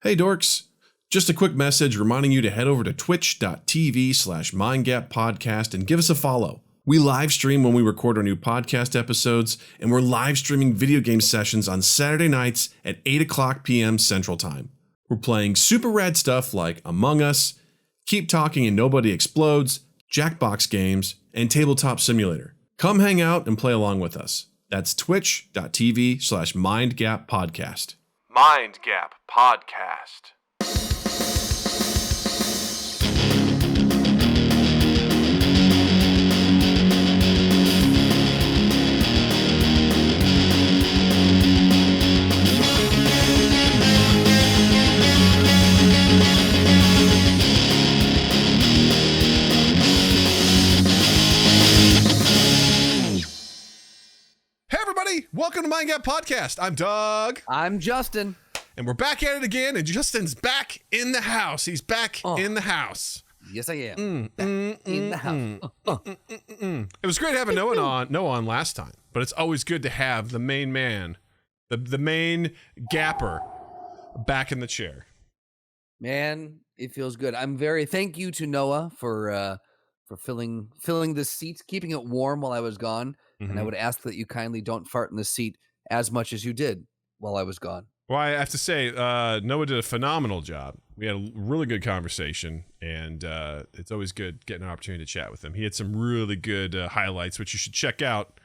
Hey dorks! Just a quick message reminding you to head over to twitch.tv/mindgappodcast and give us a follow. We live stream when we record our new podcast episodes, and we're live streaming video game sessions on Saturday nights at 8 o'clock p.m. Central Time. We're playing super rad stuff like Among Us, Keep Talking and Nobody Explodes, Jackbox games, and Tabletop Simulator. Come hang out and play along with us. That's twitch.tv/mindgappodcast. Mind Gap Podcast. Welcome to Mind Gap Podcast. I'm Doug. I'm Justin. And we're back at it again, and Justin's back in the house. He's back in the house. Yes, I am. In the house. It was great having Noah on last time, but it's always good to have the main man, the main gapper, back in the chair. Man, it feels good. Thank you to Noah for filling the seat, keeping it warm while I was gone. Mm-hmm. And I would ask that you kindly don't fart in the seat as much as you did while I was gone. Well, I have to say, Noah did a phenomenal job. We had a really good conversation, and it's always good getting an opportunity to chat with him. He had some really good highlights, which you should check out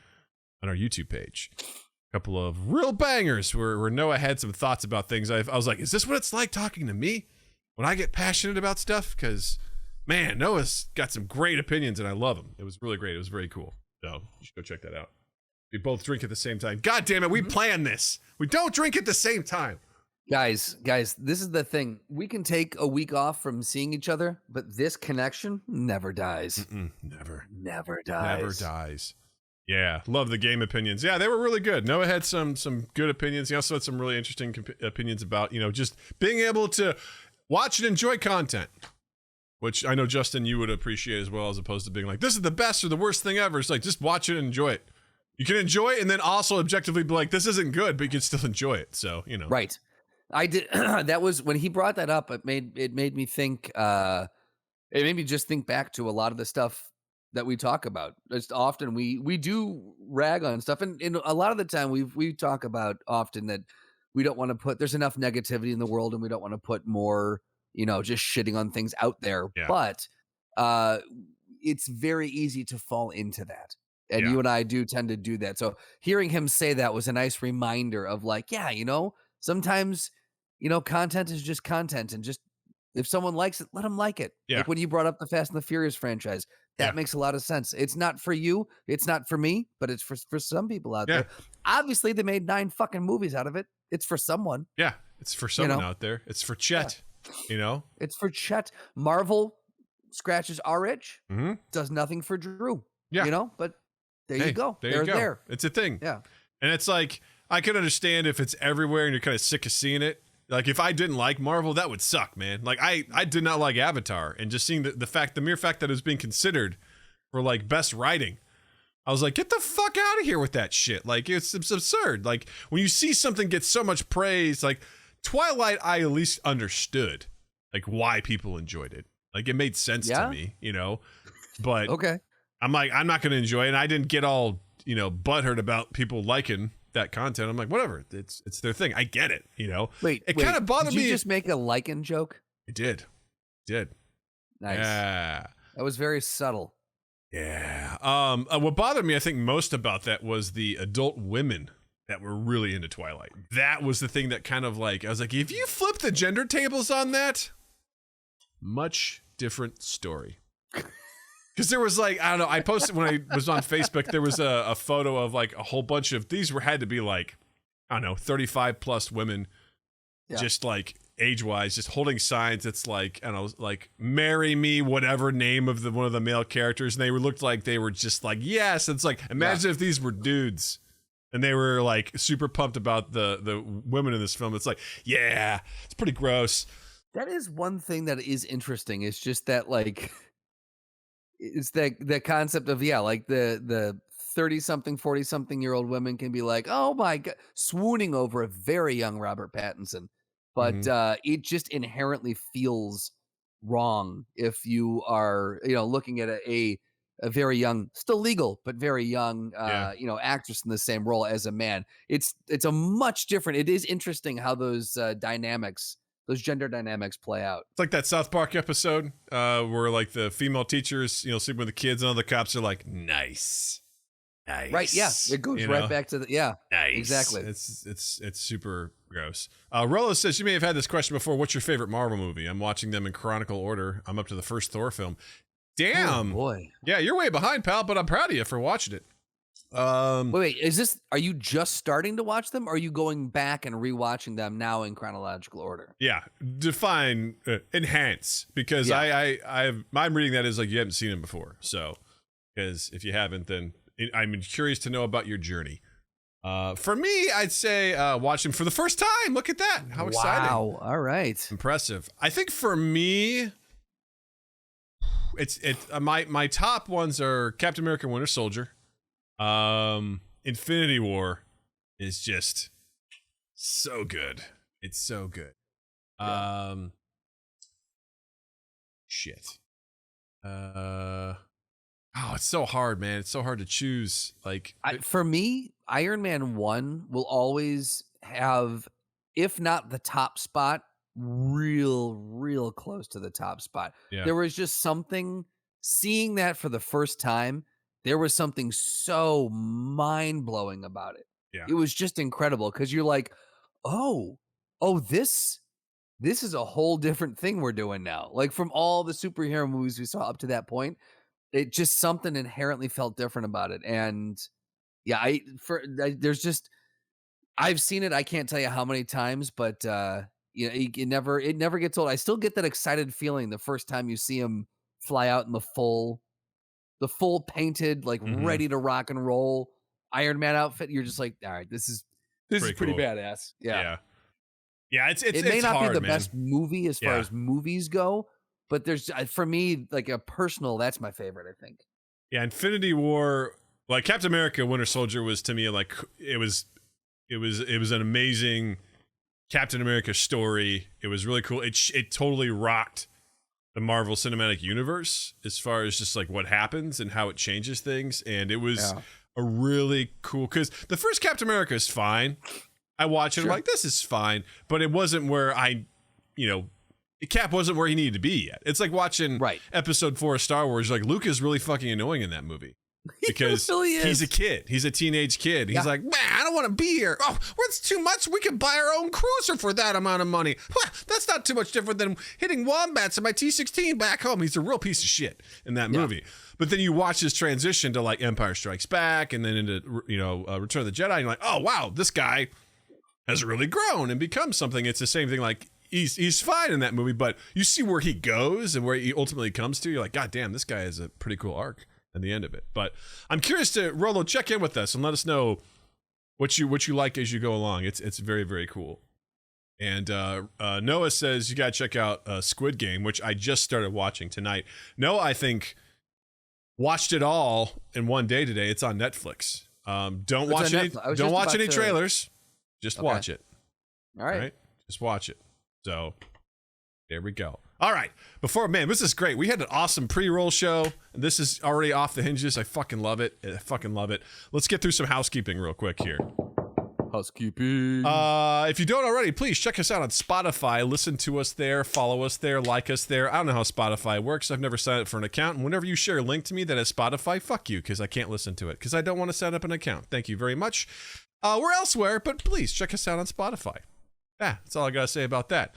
on our YouTube page. A couple of real bangers where Noah had some thoughts about things. I was like, is this what it's like talking to me when I get passionate about stuff? Because, man, Noah's got some great opinions, and I love him. It was really great. It was very cool. So you should go check that out. We both drink at the same time. God damn it, we planned this. We don't drink at the same time. Guys, this is the thing. We can take a week off from seeing each other, but this connection never dies. Never dies. Yeah, love the game opinions. Yeah, they were really good. Noah had some good opinions. He also had some really interesting opinions about, just being able to watch and enjoy content. Which I know, Justin, you would appreciate as well, as opposed to being like, this is the best or the worst thing ever. It's like, just watch it and enjoy it. You can enjoy it and then also objectively be like, this isn't good, but you can still enjoy it. So, Right. I did. That was when he brought that up. It made me think. It made me just think back to a lot of the stuff that we talk about. Just often we do rag on stuff, and a lot of the time we talk about often that we don't want to put. There's enough negativity in the world, and we don't want to put more. Just shitting on things out there. Yeah. But it's very easy to fall into that. And you and I do tend to do that. So hearing him say that was a nice reminder of like, sometimes, content is just content. And just if someone likes it, let them like it. Yeah. Like when you brought up the Fast and the Furious franchise, that makes a lot of sense. It's not for you. It's not for me, but it's for some people out there. Obviously, they made 9 fucking movies out of it. It's for someone. Yeah, it's for someone out there. It's for Chet. Yeah. It's for Chet. Marvel scratches our itch, does nothing for Drew. Yeah. But there you go. They're there. It's a thing. Yeah. And it's like, I could understand if it's everywhere and you're kind of sick of seeing it. Like, if I didn't like Marvel, that would suck, man. Like, I did not like Avatar, and just seeing the mere fact that it was being considered for, like, best writing, I was like, get the fuck out of here with that shit. Like, it's absurd. Like, when you see something get so much praise, like, Twilight, I at least understood, like, why people enjoyed it. Like, it made sense to me, but okay. I'm like, I'm not going to enjoy it. And I didn't get all, butthurt about people liking that content. I'm like, whatever. It's their thing. I get it, Wait, it kind of bothered me. Did you just make a lichen joke? I did. Nice. Yeah. That was very subtle. Yeah. What bothered me, I think, most about that was the adult women that were really into Twilight. That was the thing that kind of like, I was like, if you flip the gender tables on that, much different story. Because there was like, I don't know, I posted when I was on Facebook, there was a photo of like a whole bunch of, had to be like, I don't know, 35 plus women, just like age-wise, just holding signs that's like, I don't know, like, marry me, whatever name of one of the male characters, and they looked like they were just like, yes. It's like, imagine if these were dudes and they were like super pumped about the women in this film. It's like, yeah, it's pretty gross. That is one thing that is interesting. It's just that, like, it's the concept of, like the 30-something, 40-something year old women can be like, oh my God, swooning over a very young Robert Pattinson. but it just inherently feels wrong if you are, looking at a very young, still legal, but very young, actress in the same role as a man. It's a much different. It is interesting how those gender dynamics play out. It's like that South Park episode where like the female teachers, sleeping with the kids, and all the cops are like, nice. Right, yeah, it goes right back to the nice. Exactly. It's super gross. Rollo says, you may have had this question before. What's your favorite Marvel movie? I'm watching them in chronological order. I'm up to the first Thor film. Damn, oh, boy. Yeah, you're way behind, pal. But I'm proud of you for watching it. Wait, are you just starting to watch them, or are you going back and rewatching them now in chronological order? Yeah, define enhance, because I'm reading that as like you haven't seen them before. So, because if you haven't, then I'm curious to know about your journey. For me, I'd say watch him for the first time. Look at that! How exciting! Wow! All right, impressive. I think for me, it's my top ones are Captain America: Winter Soldier. Infinity War is just so good. It's so good. Shit. It's so hard, man. It's so hard to choose. Like, for me, Iron Man 1 will always have, if not the top spot, real close to the top spot. Yeah. There was just something, seeing that for the first time, there was something so mind-blowing about it. Yeah. It was just incredible, because you're like, oh, this is a whole different thing we're doing now. Like, from all the superhero movies we saw up to that point, it just, something inherently felt different about it. And yeah, I've seen it. I can't tell you how many times, but it never gets old. I still get that excited feeling the first time you see him fly out in the full painted, like ready to rock and roll Iron Man outfit. You're just like, all right, this is pretty cool. badass. Yeah. It may not hard, be the man. best movie as far as movies go, but there's, for me, like a personal, that's my favorite, I think. Yeah, Infinity War, like Captain America: Winter Soldier was to me like it was an amazing Captain America story. It was really cool. It totally rocked the Marvel Cinematic Universe as far as just like what happens and how it changes things. And it was a really cool, because the first Captain America is fine. I watch it, I'm like, this is fine, but it wasn't where Cap wasn't where he needed to be yet. It's like watching episode 4 of Star Wars. Like, Luke is really fucking annoying in that movie. Because really he's a kid. He's a teenage kid. He's like, man, I don't want to be here. Oh, what's too much? We can buy our own cruiser for that amount of money. That's not too much different than hitting wombats in my T-16 back home. He's a real piece of shit in that movie. But then you watch his transition to like Empire Strikes Back and then into Return of the Jedi. And you're like, oh wow, this guy has really grown and become something. It's the same thing. Like he's fine in that movie, but you see where he goes and where he ultimately comes to. You're like, God damn, this guy has a pretty cool arc at the end of it. But I'm curious to Rolo, check in with us and let us know what you like as you go along. It's very, very cool. And Noah says you gotta check out Squid Game, which I just started watching tonight. Noah, I think, watched it all in one day today. It's on Netflix. Don't watch any trailers. Just watch it. All right. Just watch it. So there we go. All right. This is great. We had an awesome pre-roll show. This is already off the hinges. I fucking love it. Let's get through some housekeeping real quick here. Housekeeping. If you don't already, please check us out on Spotify. Listen to us there. Follow us there. Like us there. I don't know how Spotify works. I've never signed up for an account. And whenever you share a link to me that has Spotify, fuck you, because I can't listen to it, because I don't want to set up an account. Thank you very much. We're elsewhere, but please check us out on Spotify. That's all I got to say about that.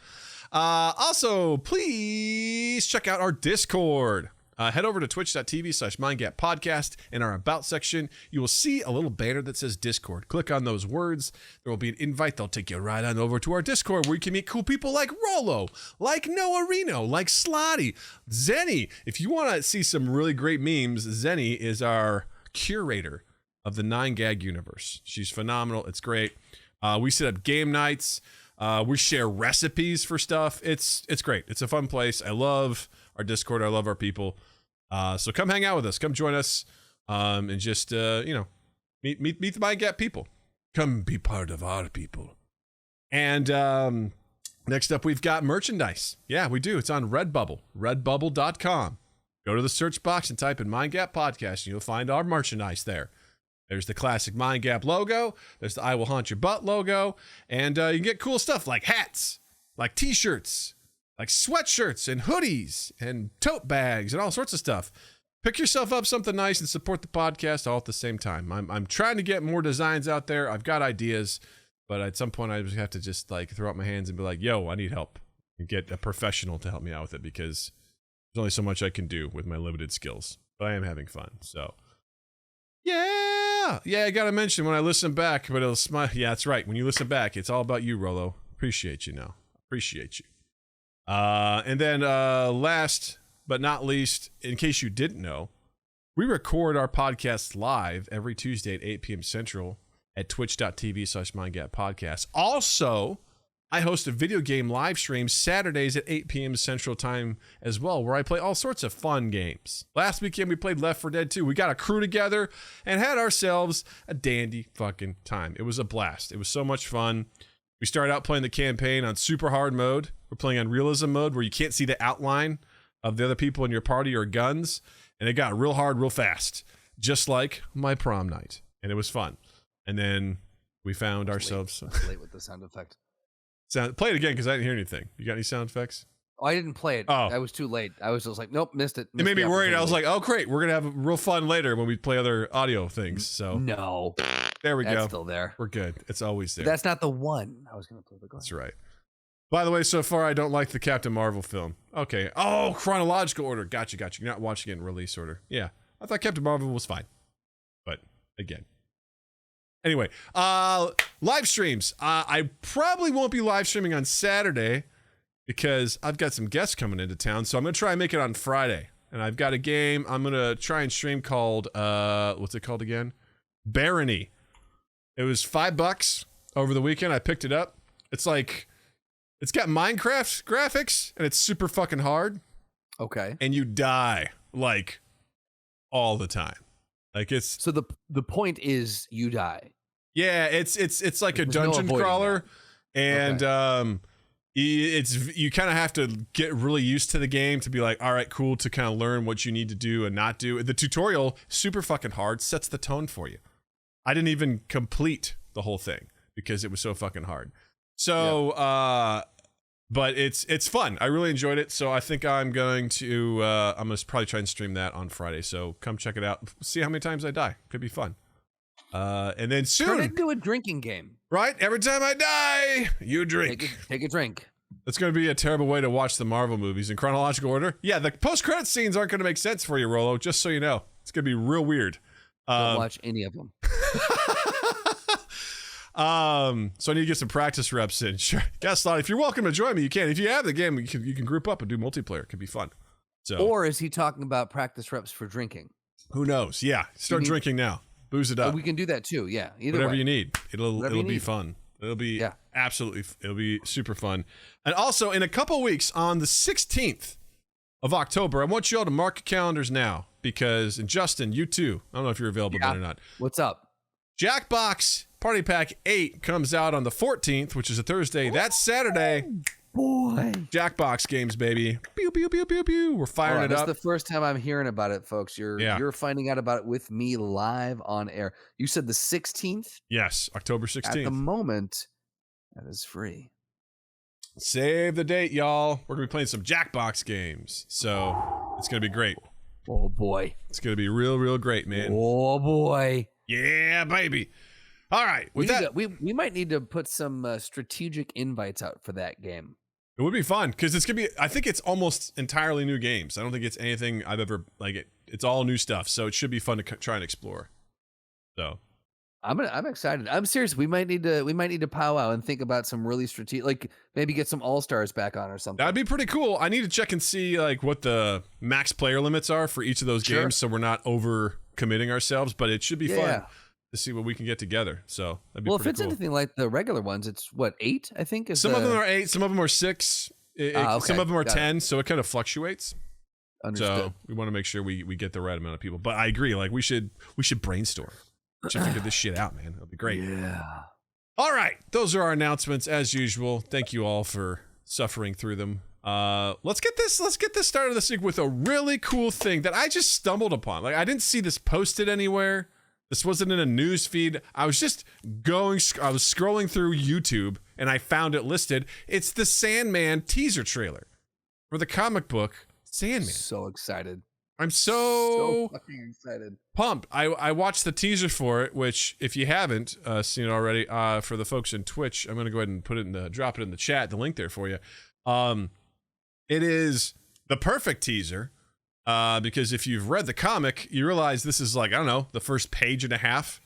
Also, please check out our Discord. Head over to twitch.tv/mindgappodcast. In our About section, you will see a little banner that says Discord. Click on those words. There will be an invite. They'll take you right on over to our Discord, where you can meet cool people like Rolo, like Noah Reno, like Slotty, Zenny. If you want to see some really great memes, Zenny is our curator of the 9gag universe. She's phenomenal. It's great. We set up game nights. We share recipes for stuff. It's great. It's a fun place. I love our Discord. I love our people. So come hang out with us. Come join us. And just meet the Mind Gap people. Come be part of our people. And Next up, we've got merchandise. Yeah, we do. It's on Redbubble, redbubble.com. Go to the search box and type in Mind Gap Podcast, and you'll find our merchandise there. There's the classic Mind Gap logo. There's the I Will Haunt Your Butt logo. And you can get cool stuff like hats, like t-shirts, like sweatshirts and hoodies and tote bags and all sorts of stuff. Pick yourself up something nice and support the podcast all at the same time. I'm trying to get more designs out there. I've got ideas, but at some point I just have to just like throw up my hands and be like, yo, I need help, and get a professional to help me out with it, because there's only so much I can do with my limited skills. But I am having fun. So yeah, I gotta mention when I listen back, but it'll smile. Yeah, that's right. When you listen back, it's all about you, Rolo. Appreciate you now. Appreciate you. And then last but not least, in case you didn't know, we record our podcast live every Tuesday at 8 p.m. Central at twitch.tv/mindgappodcast. Also, I host a video game live stream Saturdays at 8 p.m. Central Time as well, where I play all sorts of fun games. Last weekend, we played Left 4 Dead 2. We got a crew together and had ourselves a dandy fucking time. It was a blast. It was so much fun. We started out playing the campaign on super hard mode. We're playing on realism mode, where you can't see the outline of the other people in your party or guns, and it got real hard real fast, just like my prom night, and it was fun. And then we found ourselves late with the sound effect. Play it again, because I didn't hear anything. You got any sound effects? Oh, I didn't play it. Oh, I was too late. I was just like, nope, missed it. It made me worried. I was like, oh great, we're gonna have real fun later when we play other audio things. So no, there we go. That's still there. We're good. It's always there. But that's not the one I was gonna play. That's right. By the way, so far I don't like the Captain Marvel film. Okay. Oh, chronological order. Gotcha. You're not watching it in release order. Yeah. I thought Captain Marvel was fine. But again. Anyway, live streams. I probably won't be live streaming on Saturday because I've got some guests coming into town. So I'm going to try and make it on Friday. And I've got a game I'm going to try and stream called, what's it called again? Barony. It was $5 over the weekend. I picked it up. It's like, it's got Minecraft graphics, and it's super fucking hard. Okay. And you die, like, all the time. Like, it's... So the point is you die. Yeah, it's like a dungeon crawler. And it's you kind of have to get really used to the game to be like, all right, cool, to kind of learn what you need to do and not do. The tutorial, super fucking hard, sets the tone for you. I didn't even complete the whole thing because it was so fucking hard. So, but it's fun. I really enjoyed it. So I think I'm going to probably try and stream that on Friday. So come check it out. See how many times I die. Could be fun. And then soon, turn it into a drinking game. Right? Every time I die, you drink. Take a drink. That's going to be a terrible way to watch the Marvel movies in chronological order. Yeah, the post-credit scenes aren't going to make sense for you, Rolo, just so you know. It's going to be real weird. Don't watch any of them. So I need to get some practice reps in. Sure. Guest slot. If you're welcome to join me, you can. If you have the game, you can group up and do multiplayer. It could be fun. So, or is he talking about practice reps for drinking? Who knows? Yeah. Start drinking now. Booze it up. We can do that too. Yeah. Either Whatever way. you need. It'll be fun. It'll be it'll be super fun. And also in a couple weeks on the 16th of October, I want you all to mark your calendars now because, and Justin, you too. I don't know if you're available then or not. What's up? Jackbox Party Pack 8 comes out on the 14th, which is a Thursday. That's Saturday. Boy. Jackbox games, baby. Pew, pew, pew, pew, pew. We're firing it up. That's the first time I'm hearing about it, folks. You're finding out about it with me live on air. You said the 16th? Yes, October 16th. At the moment, that is free. Save the date, y'all. We're going to be playing some Jackbox games. So it's going to be great. Oh, boy. It's going to be real, real great, man. Oh, boy. Yeah, baby. All right. We might need to put some strategic invites out for that game. It would be fun because it's gonna be. I think it's almost entirely new games. I don't think it's anything I've ever like. It's all new stuff, so it should be fun to try and explore. So, I'm excited. I'm serious. We might need to powwow and think about some really strategic, like maybe get some all-stars back on or something. That'd be pretty cool. I need to check and see like what the max player limits are for each of those games, so we're not over committing ourselves. But it should be fun to see what we can get together. So that'd be if it's cool. anything like the regular ones, it's what, 8, I think. Some of them are 8, some of them are 6, some of them are 10, so it kind of fluctuates. Understood. So we want to make sure we get the right amount of people. But I agree, like we should brainstorm. We should figure this shit out, man. It'll be great. Yeah. All right. Those are our announcements as usual. Thank you all for suffering through them. Let's get this started this week with a really cool thing that I just stumbled upon. Like, I didn't see this posted anywhere. This wasn't in a news feed. I was scrolling through YouTube and I found it listed. It's the Sandman teaser trailer for the comic book Sandman. So excited. I'm so fucking excited. Pumped. I watched the teaser for it, which if you haven't seen it already, for the folks in Twitch, I'm going to go ahead and drop it in the chat, the link there for you. It is the perfect teaser. Because if you've read the comic, you realize this is like, I don't know, the first page and a half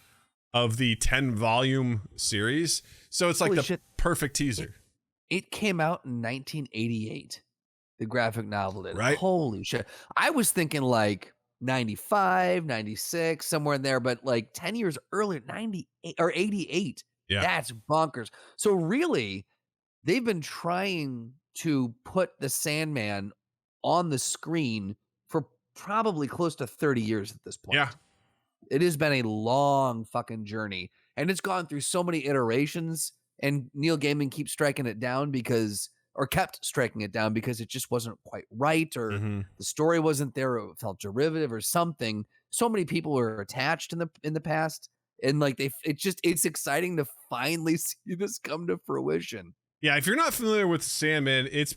of the 10-volume series. So it's like perfect teaser. It came out in 1988. The graphic novel did. Right. Holy shit. I was thinking like 95, 96, somewhere in there, but like 10 years earlier, 98 or 88. Yeah. That's bonkers. So really, they've been trying to put the Sandman on the screen for probably close to 30 years at this point. Yeah. It has been a long fucking journey, and it's gone through so many iterations, and Neil Gaiman kept striking it down because it just wasn't quite right, or the story wasn't there, or it felt derivative or something. So many people were attached in the past, and like it's exciting to finally see this come to fruition. Yeah, if you're not familiar with Sandman, it's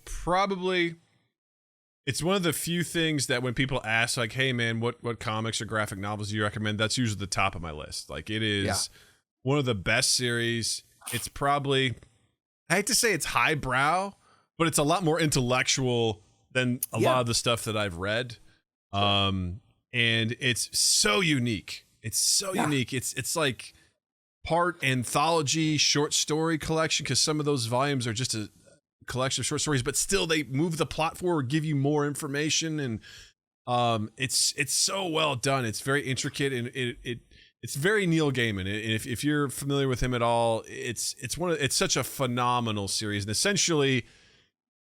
one of the few things that when people ask, like, hey man, what comics or graphic novels do you recommend? That's usually the top of my list. Like, it is one of the best series. It's probably, I hate to say it's highbrow, but it's a lot more intellectual than a lot of the stuff that I've read. And it's so unique. It's so unique. It's like part anthology short story collection, because some of those volumes are just a collection of short stories, but still they move the plot forward, give you more information, and it's so well done. It's very intricate, and it's very Neil Gaiman. And if you're familiar with him at all, it's such a phenomenal series. And essentially,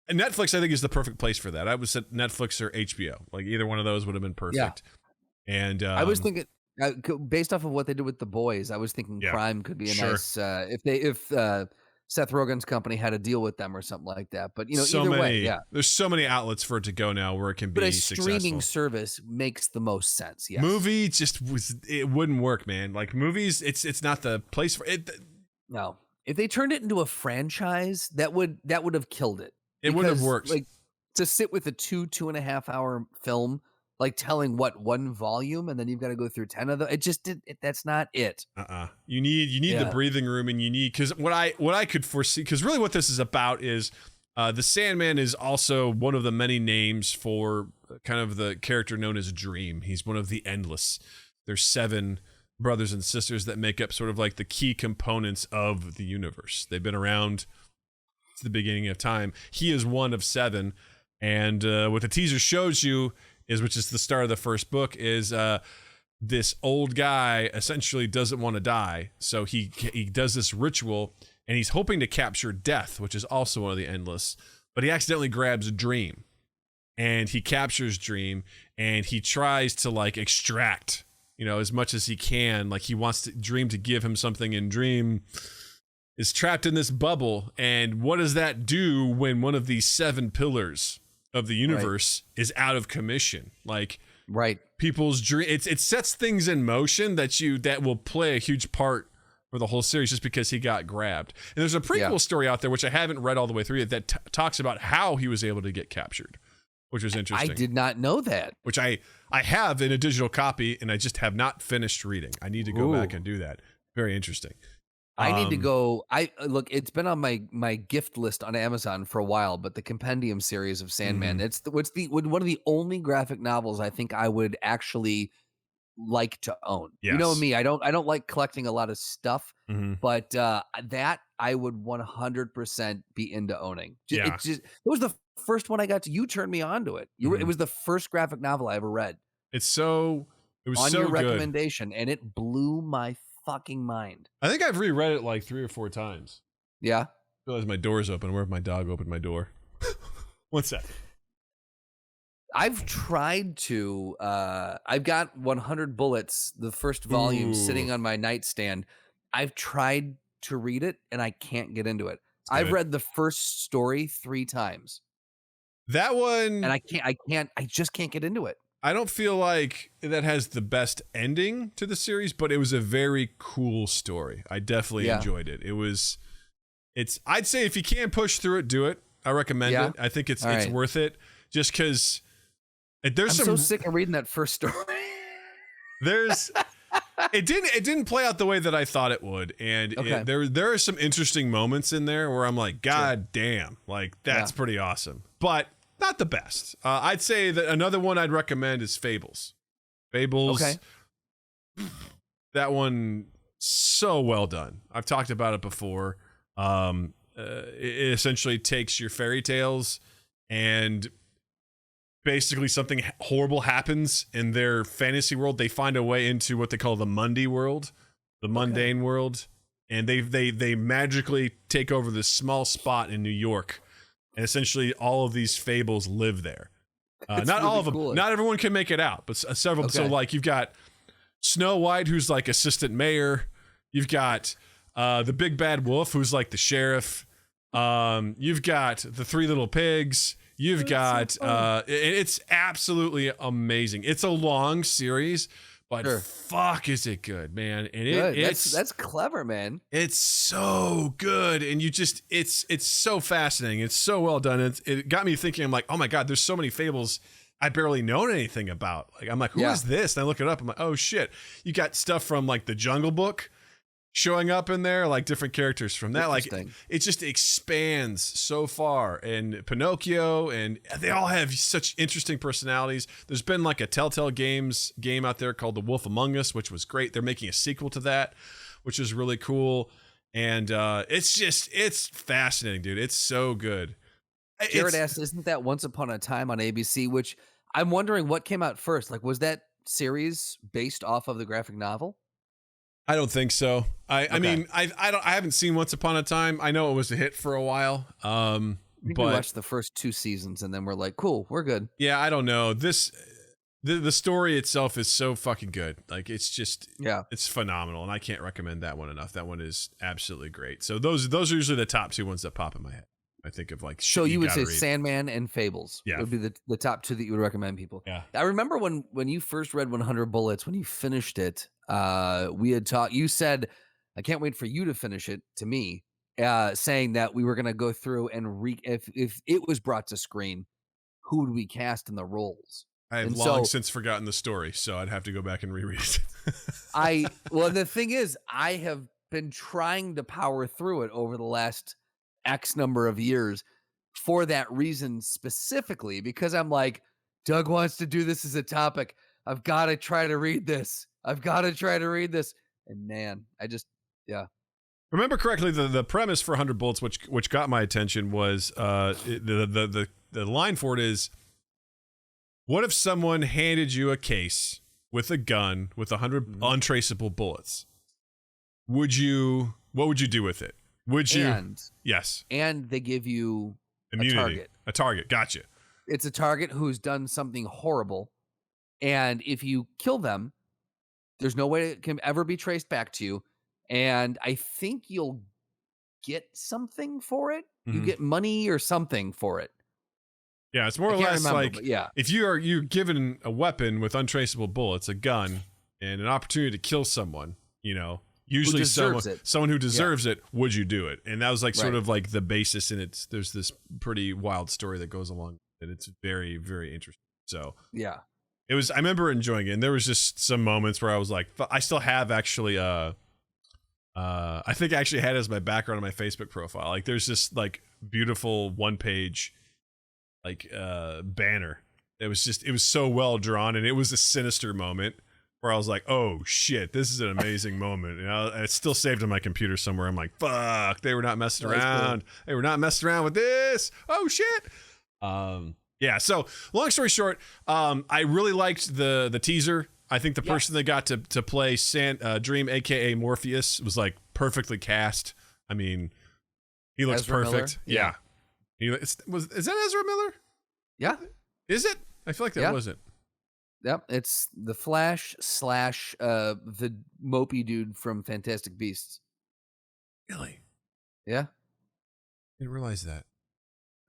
Netflix, I think, is the perfect place for that. I would say Netflix or HBO. Like, either one of those would have been perfect. Yeah. And I was thinking, based off of what they did with The Boys, I was thinking Prime could be a nice if Seth Rogen's company had a deal with them or something like that. But either way, there's so many outlets for it to go now where it can be successful. But a streaming service makes the most sense. Yes. Movie it wouldn't work, man. Like, movies, it's not the place for it. No, if they turned it into a franchise, that would have killed it. It wouldn't have worked. Like, to sit with a 2.5 hour film, like telling one volume, and then you've got to go through 10 of them. That's not it. You need the breathing room, and you need, because what I could foresee, because really what this is about is the Sandman is also one of the many names for kind of the character known as Dream. He's one of the Endless. There's 7 brothers and sisters that make up sort of like the key components of the universe. They've been around to the beginning of time. He is one of 7, and what the teaser shows you which is the start of the first book, is this old guy essentially doesn't want to die, so he does this ritual, and he's hoping to capture Death, which is also one of the Endless, but he accidentally grabs Dream, and he captures Dream, and he tries to like extract as much as he can. Like, he wants Dream to give him something, and Dream is trapped in this bubble. And what does that do when one of these 7 pillars of the universe is out of commission? Like, people's dream, it sets things in motion that will play a huge part for the whole series, just because he got grabbed. And there's a prequel story out there, which I haven't read all the way through yet, that talks about how he was able to get captured, which was interesting. I did not know that. Which I have in a digital copy, and I just have not finished reading. I need to go back and do that. Very interesting. I need to go. Look, it's been on my gift list on Amazon for a while, but the Compendium series of Sandman, it's one of the only graphic novels I think I would actually like to own. Yes. You know me, I don't like collecting a lot of stuff, but that I would 100% be into owning. It was the first one I got to. You turned me on to it. It was the first graphic novel I ever read. It was so on your good. recommendation, and it blew my fucking mind. I think I've reread it like 3 or 4 times. Yeah. I realize my door's open. Where if my dog opened my door? What's that? I've tried to I've got 100 Bullets, the first volume, sitting on my nightstand. I've tried to read it, and I can't get into it. I've read the first story 3 times. That one, And I just can't get into it. I don't feel like that has the best ending to the series, but it was a very cool story. I definitely enjoyed it. I'd say if you can push through it, do it. I recommend it. I think it's worth it just because I'm so sick of reading that first story. It didn't play out the way that I thought it would, and there are some interesting moments in there where I'm like, God damn, like that's pretty awesome, but not the best. I'd say that another one I'd recommend is Fables. Fables, that one so well done. I've talked about it before. It essentially takes your fairy tales and basically something horrible happens in their fantasy world. They find a way into what they call the Mundy world, the mundane world, and they magically take over this small spot in New York, and essentially all of these fables live there. Not really all of them. Cool. Not everyone can make it out, but several. So like you've got Snow White, who's like assistant mayor. You've got the big bad wolf, who's like the sheriff. You've got the 3 little pigs. You've got it's absolutely amazing. It's a long series, but fuck is it good, man. And that's clever, man. It's so good, and it's so fascinating. It's so well done. It got me thinking. I'm like, oh my god, there's so many fables I barely know anything about. Like, I'm like, who is this? And I look it up. I'm like, oh shit. You got stuff from like the Jungle Book showing up in there, like different characters from that. Like it just expands so far, and Pinocchio, and they all have such interesting personalities. There's been like a Telltale game out there called The Wolf Among Us, which was great. They're making a sequel to that, which is really cool. And it's fascinating, dude. It's so good. Jared asked, isn't that Once Upon a Time on ABC? Which I'm wondering what came out first. Like, was that series based off of the graphic novel? I don't think so. I mean, I haven't seen Once Upon a Time. I know it was a hit for a while. I think we watched the first 2 seasons and then we're like, cool, we're good. Yeah, I don't know. The story itself is so fucking good. Like it's just it's phenomenal, and I can't recommend that one enough. That one is absolutely great. So those are usually the top 2 ones that pop in my head. I think of like so you would say read. Sandman and Fables would be the top 2 that you would recommend people. Yeah, I remember when you first read 100 Bullets, when you finished it, we had talked. You said, "I can't wait for you to finish it." To me, saying that we were going to go through and if it was brought to screen, who would we cast in the roles? I have long since forgotten the story, so I'd have to go back and reread it. Well, the thing is, I have been trying to power through it over the last X number of years for that reason specifically, because I'm like, Doug wants to do this as a topic. I've got to try to read this. And man, I just, Remember correctly, the premise for 100 Bullets, which got my attention, was the line for it is, what if someone handed you a case with a gun with 100 untraceable bullets? What would you do with it? Would you? Yes. And they give you immunity. A target. Gotcha. It's a target who's done something horrible. And if you kill them, there's no way it can ever be traced back to you. And I think you'll get something for it. Mm-hmm. You get money or something for it. Yeah, it's more or less like if you're given a weapon with untraceable bullets, a gun, and an opportunity to kill someone, usually someone who deserves it, would you do it? And that was like sort of like the basis, and there's this pretty wild story that goes along with it. It's very, very interesting. So I remember enjoying it, and there was just some moments where I was like, I still have actually I think I actually had it as my background on my Facebook profile. Like there's this like beautiful 1-page like banner. It was so well drawn, and it was a sinister moment where I was like, oh shit, this is an amazing moment. And it's still saved on my computer somewhere. I'm like, fuck, they were not messing around. Cool. They were not messing around with this. Oh shit. Yeah, so long story short, I really liked the teaser. I think the person that got to play Dream, aka Morpheus, was like perfectly cast. I mean, he looks Ezra perfect. Miller? Yeah. Is that Ezra Miller? Yeah. Is it? I feel like that wasn't. Yep, it's the Flash / the mopey dude from Fantastic Beasts. Really? Yeah. Didn't realize that.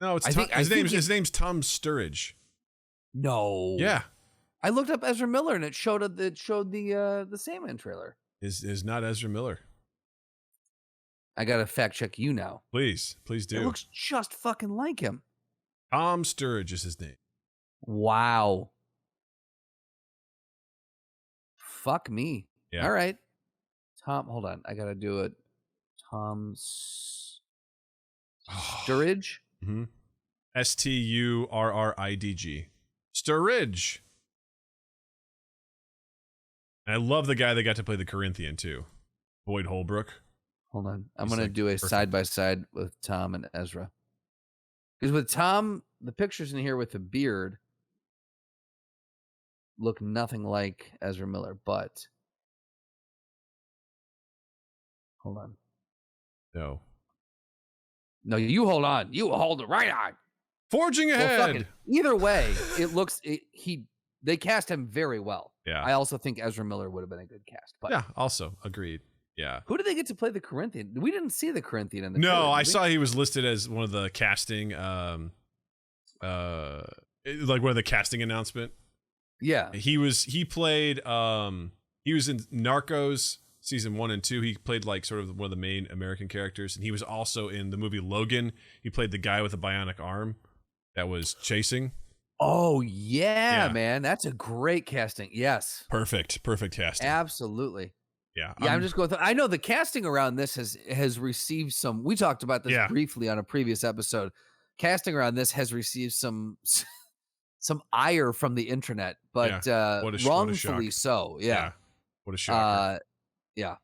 No, it's his name's Tom Sturridge. No. Yeah. I looked up Ezra Miller and it showed the Sandman trailer. Is not Ezra Miller. I gotta fact check you now. Please do. It looks just fucking like him. Tom Sturridge is his name. Wow. Fuck me. Yeah. All right. Tom, hold on. I gotta do it. Tom Sturridge? Mm-hmm. Sturridg. Sturridge. And I love the guy that got to play the Corinthian too. Boyd Holbrook. Hold on. I'm going to do a side-by-side with Tom and Ezra. Because with Tom, the pictures in here with the beard look nothing like Ezra Miller, but... Hold on. No, you hold on. You hold it right on. Forging ahead. Either way, it looks... They cast him very well. Yeah. I also think Ezra Miller would have been a good cast. But yeah, also agreed. Yeah. Who did they get to play the Corinthian? We didn't see the Corinthian in the No, trailer, I saw he was listed as one of the casting like one of the casting announcement. Yeah. He played he was in Narcos season 1 and 2. He played like sort of one of the main American characters, and he was also in the movie Logan. He played the guy with a bionic arm that was chasing. Oh yeah, man, that's a great casting. Yes, perfect casting. Absolutely. Yeah, I'm just going through. I know the casting around this has received some. We talked about this briefly on a previous episode. Casting around this has received some ire from the internet, but wrongfully so. Yeah. What a shocker. Yeah.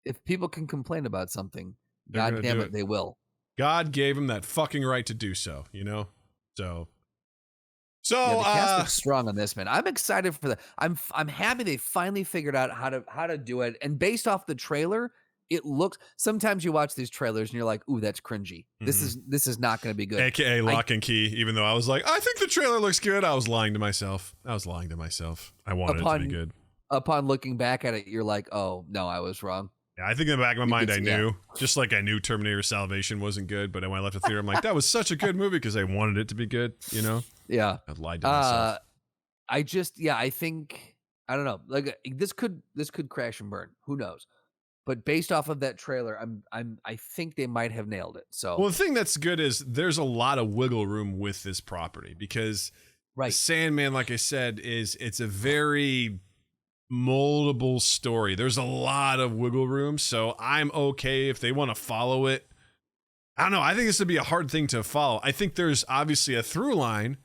If people can complain about something, God damn it, they will. God gave him that fucking right to do so. So the cast looks strong on this, man. I'm excited for that. I'm happy they finally figured out how to do it. And based off the trailer, it looks. Sometimes you watch these trailers and you're like, "Ooh, that's cringy. Mm-hmm. This is not going to be good." AKA lock and key. Even though I was like, I think the trailer looks good, I was lying to myself. I wanted it to be good. Upon looking back at it, you're like, "Oh no, I was wrong." Yeah, I think in the back of my mind, I knew. Just like I knew Terminator Salvation wasn't good, but when I left the theater, I'm like, that was such a good movie because I wanted it to be good. Yeah, I lied to myself. I think I don't know. Like this could crash and burn. Who knows? But based off of that trailer, I think they might have nailed it. So well, the thing that's good is there's a lot of wiggle room with this property because the Sandman, like I said, it's a very moldable story. There's a lot of wiggle room, so I'm okay if they want to follow it. I don't know. I think this would be a hard thing to follow. I think there's obviously a through line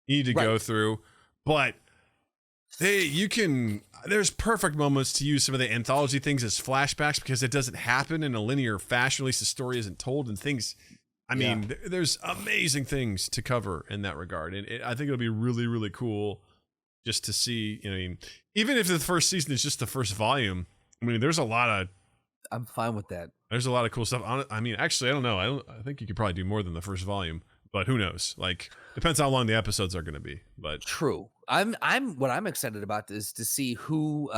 you need to go through, but there's perfect moments to use some of the anthology things as flashbacks because it doesn't happen in a linear fashion. At least the story isn't told, and things. I mean, there's amazing things to cover in that regard, and I think it'll be really, really cool just to see. Even if the first season is just the first volume, I mean, there's a lot of. I'm fine with that. There's a lot of cool stuff. I mean, actually, I don't know. I think you could probably do more than the first volume, but who knows? Like, depends how long the episodes are going to be. But true. What I'm excited about is to see who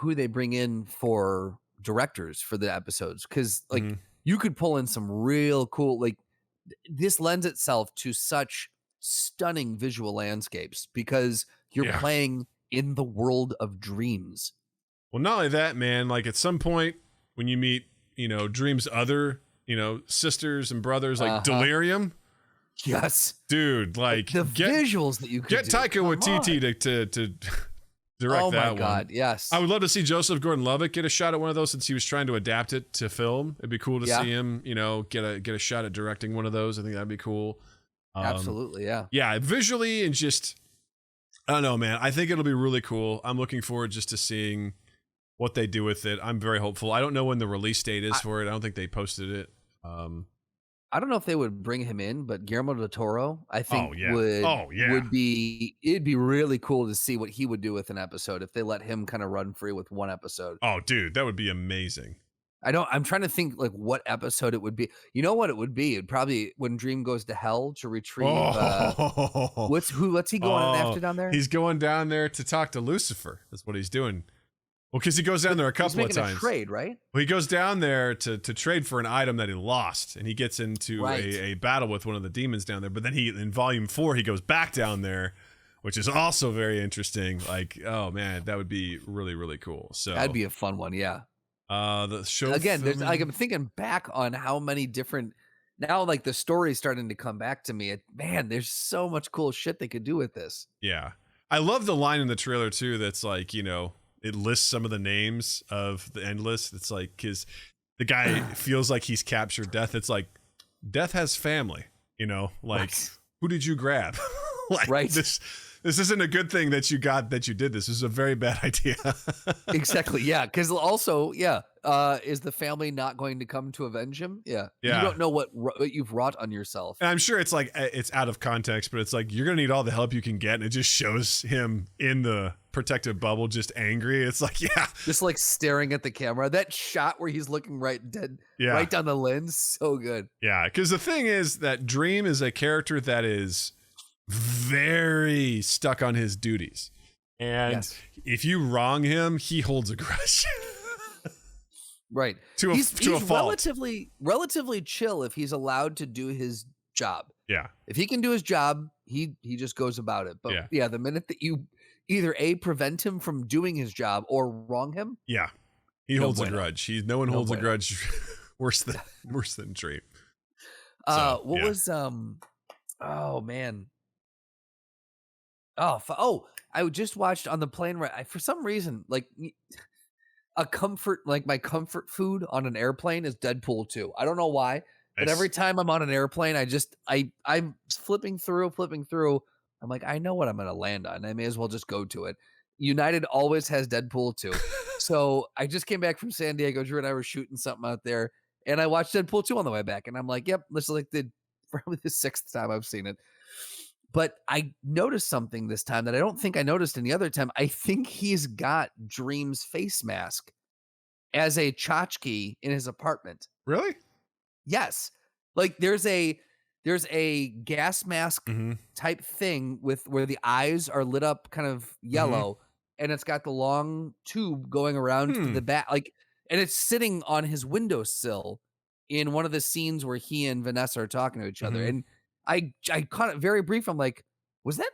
they bring in for directors for the episodes, because like you could pull in some real cool. Like this lends itself to such stunning visual landscapes because you're playing in the world of dreams. Well, not only that, man. Like at some point when you meet, Dream's other, sisters and brothers, like Delirium. Yes, dude. Like the visuals that you could get Taika Waititi to direct oh that one. Oh my god, yes. I would love to see Joseph Gordon-Levitt get a shot at one of those since he was trying to adapt it to film. It'd be cool to see him, get a shot at directing one of those. I think that'd be cool. Absolutely, yeah. Yeah, visually and just, I don't know, man. I think it'll be really cool. I'm looking forward just to seeing what they do with it. I'm very hopeful. I don't know when the release date is for it. I don't think they posted it. I don't know if they would bring him in, but Guillermo del Toro, I think it'd be really cool to see what he would do with an episode if they let him kind of run free with one episode. Oh, dude, that would be amazing. I'm trying to think like what episode it would be. You know what it would be? It'd probably when Dream goes to hell to retrieve. What's he going after down there? He's going down there to talk to Lucifer. That's what he's doing. Well, because he goes down there a couple of He's making times. a trade, right? Well, he goes down there to trade for an item that he lost, and he gets into a battle with one of the demons down there. But then in volume 4, he goes back down there, which is also very interesting. Like, oh man, that would be really, really cool. So That'd be a fun one, yeah. The show Again, there's like I'm thinking back on how many different now like the story's starting to come back to me. Man, there's so much cool shit they could do with this. Yeah. I love the line in the trailer too that's like, you know, it lists some of the names of the Endless. It's like because the guy feels like he's captured Death. It's like Death has family, you know, like who did you grab? Like this isn't a good thing that you did this. This is a very bad idea. Exactly. Yeah. Because also, is the family not going to come to avenge him? Yeah. You don't know what you've wrought on yourself. And I'm sure it's like it's out of context, but it's like you're gonna need all the help you can get, and it just shows him in the protective bubble, just angry. It's like just like staring at the camera. That shot where he's looking right down the lens, so good. Yeah. Because the thing is that Dream is a character that is very stuck on his duties, and if you wrong him, he holds a grudge. Right. He's a fault. relatively chill if he's allowed to do his job. Yeah. If he can do his job, he just goes about it. But the minute that you either prevent him from doing his job or wrng him, he holds a grudge. No one holds a grudge worse than Dream. Was oh man. I just watched on the plane ride. For some reason, like my comfort food on an airplane is Deadpool 2. I don't know why, but every time I'm on an airplane, I'm flipping through. I'm like, I know what I'm going to land on. I may as well just go to it. United always has Deadpool 2. So I just came back from San Diego. Drew and I were shooting something out there, and I watched Deadpool 2 on the way back. And I'm like, yep, this is like probably the 6th time I've seen it. But I noticed something this time that I don't think I noticed any other time. I think he's got Dream's face mask as a tchotchke in his apartment. Really? Yes. Like there's a gas mask type thing where the eyes are lit up kind of yellow, and it's got the long tube going around to the back, and it's sitting on his windowsill in one of the scenes where he and Vanessa are talking to each other. And I caught it very brief. I'm like, was that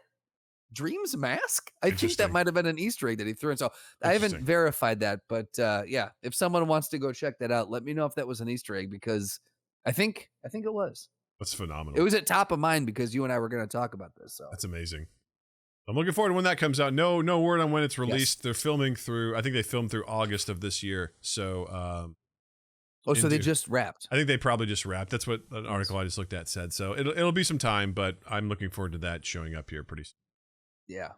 Dream's mask? I think that might have been an Easter egg that he threw in. So I haven't verified that, but if someone wants to go check that out, let me know if that was an Easter egg, because I think it was. That's phenomenal. It was at top of mind because you and I were going to talk about this. So that's amazing. I'm looking forward to when that comes out. No word on when it's released. They're filming I think they filmed through August of this year. So so they just wrapped. I think they probably just wrapped. That's what an article I just looked at said. So it'll be some time, but I'm looking forward to that showing up here pretty soon. Yeah.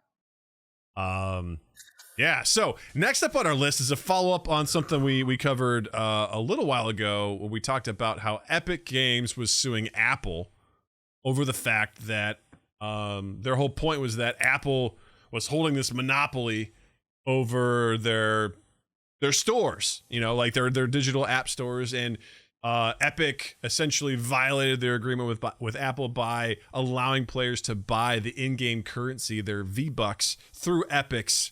So next up on our list is a follow-up on something we covered a little while ago when we talked about how Epic Games was suing Apple over the fact that their whole point was that Apple was holding this monopoly over their stores, you know, like their digital app stores, and Epic essentially violated their agreement with Apple by allowing players to buy the in-game currency, their V-Bucks, through Epic's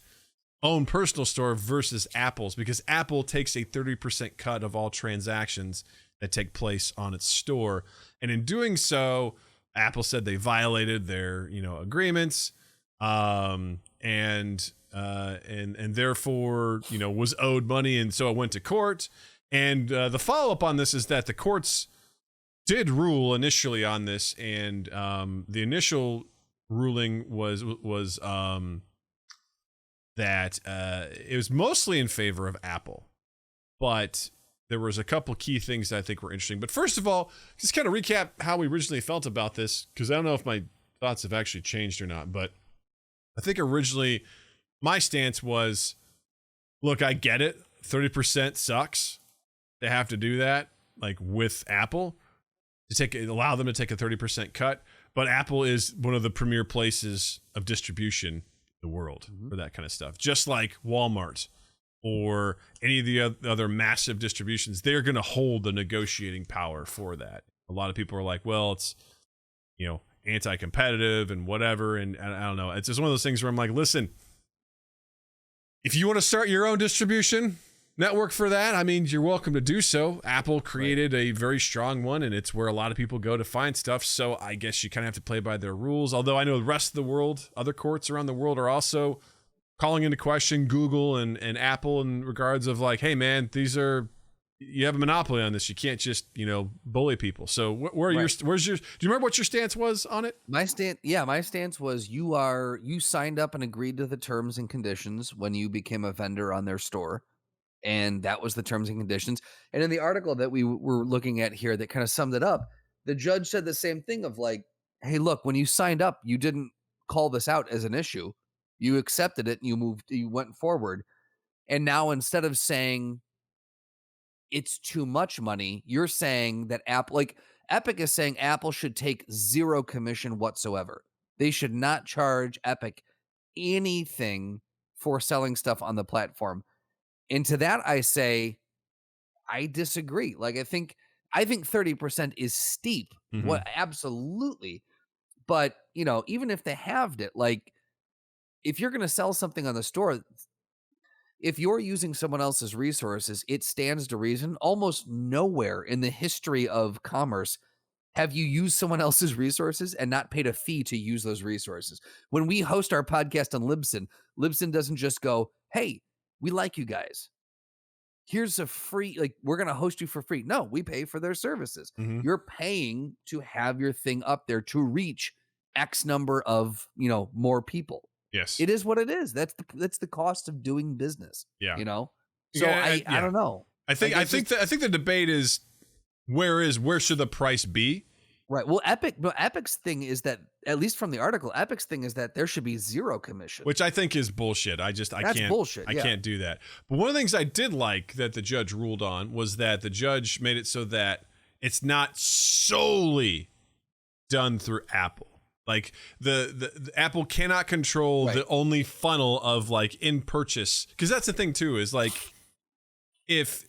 own personal store versus Apple's, because Apple takes a 30% cut of all transactions that take place on its store. And in doing so, Apple said they violated their, agreements, and therefore, was owed money. And so it went to court. And the follow-up on this is that the courts did rule initially on this. And the initial ruling was that it was mostly in favor of Apple. But there was a couple key things that I think were interesting. But first of all, just kind of recap how we originally felt about this, because I don't know if my thoughts have actually changed or not. But I think originally my stance was, look, I get it. 30% sucks. They have to do that, like with Apple, to allow them to take a 30% cut. But Apple is one of the premier places of distribution in the world for that kind of stuff. Just like Walmart or any of the other massive distributions, they're going to hold the negotiating power for that. A lot of people are like, well, it's, anti-competitive and whatever. And I don't know. It's just one of those things where I'm like, listen, if you want to start your own distribution network for that, I mean, you're welcome to do so. Apple created a very strong one, and it's where a lot of people go to find stuff. So I guess you kind of have to play by their rules. Although I know the rest of the world, other courts around the world are also calling into question Google and Apple in regards of like, hey man, you have a monopoly on this. You can't just, bully people. So where's your, do you remember what your stance was on it? My stance was you signed up and agreed to the terms and conditions when you became a vendor on their store. And that was the terms and conditions. And in the article that we were looking at here that kind of summed it up, the judge said the same thing of like, hey, look, when you signed up, you didn't call this out as an issue. You accepted it and you went forward. And now instead of saying it's too much money, you're saying that Epic is saying Apple should take zero commission whatsoever. They should not charge Epic anything for selling stuff on the platform. And to that, I say, I disagree. Like, I think 30% is steep. Mm-hmm. What? Absolutely. But, even if they halved it, like, if you're going to sell something on the store, if you're using someone else's resources, it stands to reason. Almost nowhere in the history of commerce have you used someone else's resources and not paid a fee to use those resources. When we host our podcast on Libsyn doesn't just go, hey, we like you guys. Here's a free, we're going to host you for free. No, we pay for their services. Mm-hmm. You're paying to have your thing up there to reach X number of, more people. Yes. It is what it is. That's the cost of doing business. Yeah. So yeah, I don't know. I think the debate is where should the price be? Right. Well, Epic's thing is that, at least from the article, Epic's thing is that there should be zero commission. Which I think is bullshit. That's can't bullshit. I can't do that. But one of the things I did like that the judge ruled on was that the judge made it so that it's not solely done through Apple. Like the Apple cannot control the only funnel of in purchase, because that's the thing too, is if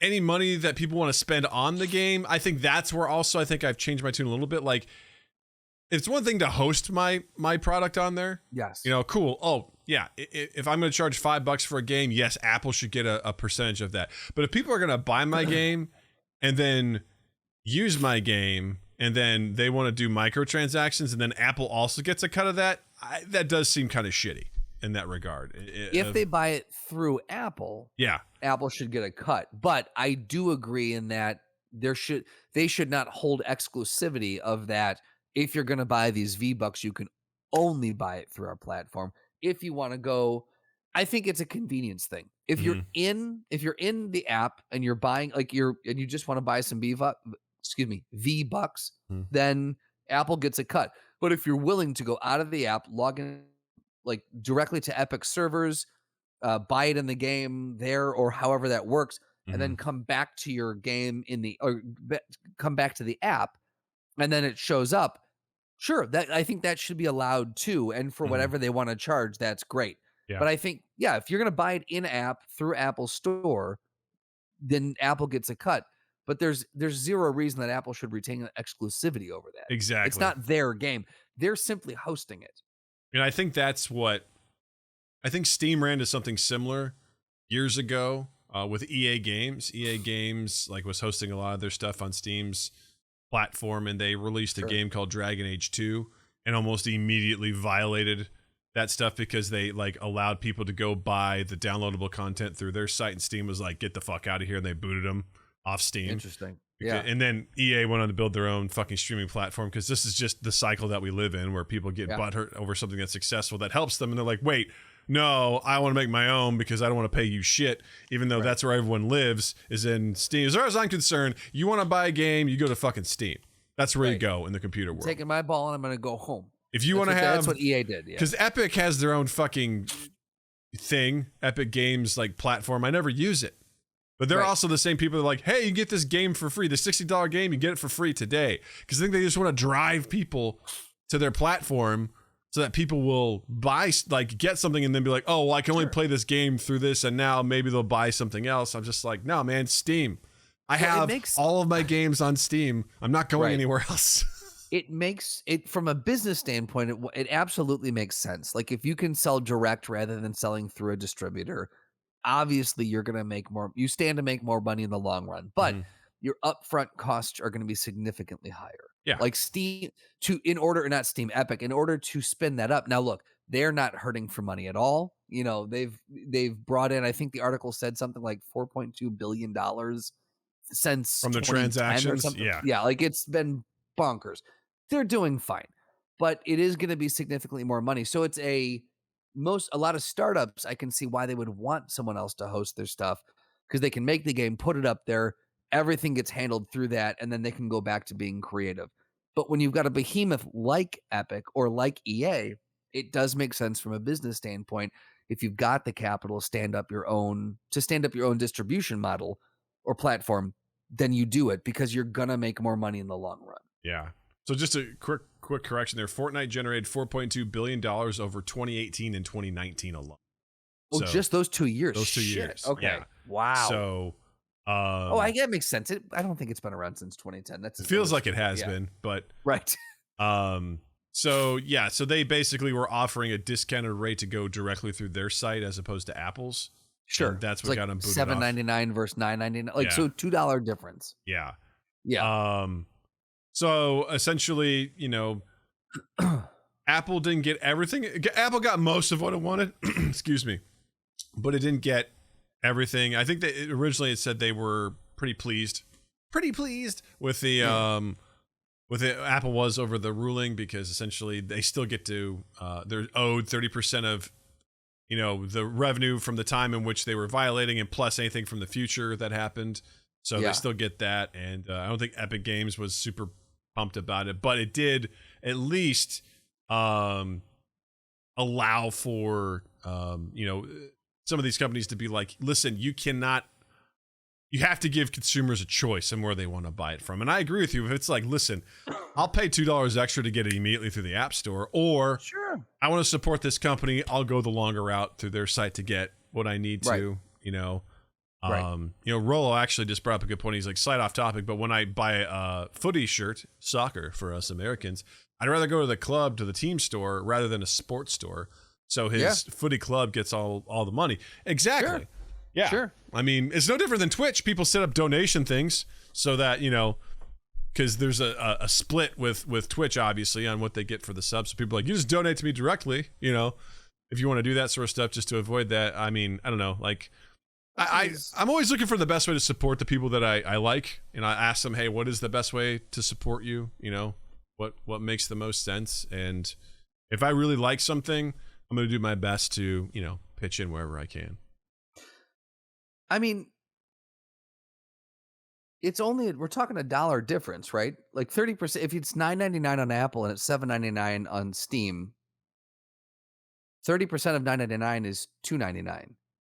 any money that people want to spend on the game, I think that's where also I think I've changed my tune a little bit. Like, it's one thing to host my product on there. Yes. Cool. Oh yeah. If I'm going to charge $5 for a game, yes, Apple should get a percentage of that. But if people are going to buy my game and then use my game, and then they want to do microtransactions, and then Apple also gets a cut of that, that does seem kind of shitty in that regard. If they buy it through Apple, Apple should get a cut. But I do agree in that they should not hold exclusivity of that. If you're going to buy these V-Bucks, you can only buy it through our platform. If you want to go, I think it's a convenience thing. If you're in the app and you're buying and you just want to buy some V-Bucks, then Apple gets a cut. But if you're willing to go out of the app, log in directly to Epic servers, buy it in the game there or however that works, and then come back to your game come back to the app, and then it shows up. Sure, that I think that should be allowed too. And for whatever they want to charge, that's great. Yeah. But I think, if you're going to buy it in app through Apple Store, then Apple gets a cut. But there's zero reason that Apple should retain exclusivity over that. Exactly. It's not their game. They're simply hosting it. And I think I think Steam ran into something similar years ago with EA Games. EA Games was hosting a lot of their stuff on Steam's platform, and they released a game called Dragon Age 2 and almost immediately violated that stuff because they allowed people to go buy the downloadable content through their site, and Steam was like, get the fuck out of here, and they booted them off Steam. Interesting. Yeah. And then EA went on to build their own fucking streaming platform, because this is just the cycle that we live in, where people get butthurt over something that's successful that helps them, and they're like, wait, no, I want to make my own because I don't want to pay you shit, even though that's where everyone lives, is in Steam. As far as I'm concerned, you want to buy a game, you go to fucking Steam. That's where you go in the computer world. Taking my ball and I'm going to go home. If you want to have... That's what EA did, Because Epic has their own fucking thing, Epic Games platform. I never use it. But they're also the same people that are like, hey, you get this game for free. The $60 game, you get it for free today. Because I think they just want to drive people to their platform so that people will buy, get something and then be like, oh, well, I can only play this game through this, and now maybe they'll buy something else. I'm just like, no, man, Steam. I have all of my games on Steam. I'm not going anywhere else. it makes it from a business standpoint, it absolutely makes sense. Like if you can sell direct rather than selling through a distributor, obviously you're going to make more, you stand to make more money in the long run, but Mhm. your upfront costs are going to be significantly higher. Yeah. Like not Steam, Epic, in order to spin that up. Now look, they're not hurting for money at all. You know, they've brought in, I think the article said something like $4.2 billion since From the 2010 or transactions. something. Yeah. Yeah, like it's been bonkers. They're doing fine, but it is going to be significantly more money. So it's a lot of startups, I can see why they would want someone else to host their stuff because they can make the game, put it up there, everything gets handled through that, and then they can go back to being creative. But when you've got a behemoth like Epic or like EA, it does make sense from a business standpoint. If you've got the capital, stand up your own distribution model or platform, then you do it because you're gonna make more money in the long run. Yeah. So just a quick correction there. Fortnite generated $4.2 billion over 2018 and 2019 alone. Oh, So, just those 2 years. those 2 Shit. years. Okay. Yeah. Wow. So, I get it makes sense. I don't think it's been around since 2010. It feels like it has been, but right. So they basically were offering a discounted rate to go directly through their site as opposed to Apple's. Sure. And that's It's what like got them booted $7.99 versus $9.99. Like, Yeah. so $2 difference. Yeah. Yeah. So essentially, Apple didn't get everything. Apple got most of what it wanted. Excuse me. But it didn't get everything. I think that originally it said they were pretty pleased with the Apple was over the ruling, because essentially they still get to they're owed 30% of the revenue from the time in which they were violating, and plus anything from the future that happened. So they still get that, and I don't think Epic Games was super pumped about it, but it did at least allow for some of these companies to be like, listen, you have to give consumers a choice on where they want to buy it from. And I agree with you. If it's like, listen, I'll pay $2 extra to get it immediately through the App Store, or Sure. I want to support this company, I'll go the longer route through their site to get what I need to, Rollo actually just brought up a good point. He's like, slight off topic, but when I buy a footy shirt, soccer for us Americans, I'd rather go to the team store rather than a sports store. So his footy club gets all the money. Exactly. Sure. Yeah. Sure. I mean, it's no different than Twitch. People set up donation things so that, because there's a split with Twitch, obviously, on what they get for the subs. So people are like, you just donate to me directly, if you want to do that sort of stuff, just to avoid that. I mean, I don't know. Like, I'm always looking for the best way to support the people that I like. And I ask them, hey, what is the best way to support you? What makes the most sense? And if I really like something, I'm going to do my best to, pitch in wherever I can. I mean, we're talking $1 difference, right? Like 30%. If it's $9.99 on Apple and it's $7.99 on Steam, 30% of $9.99 is $2.99.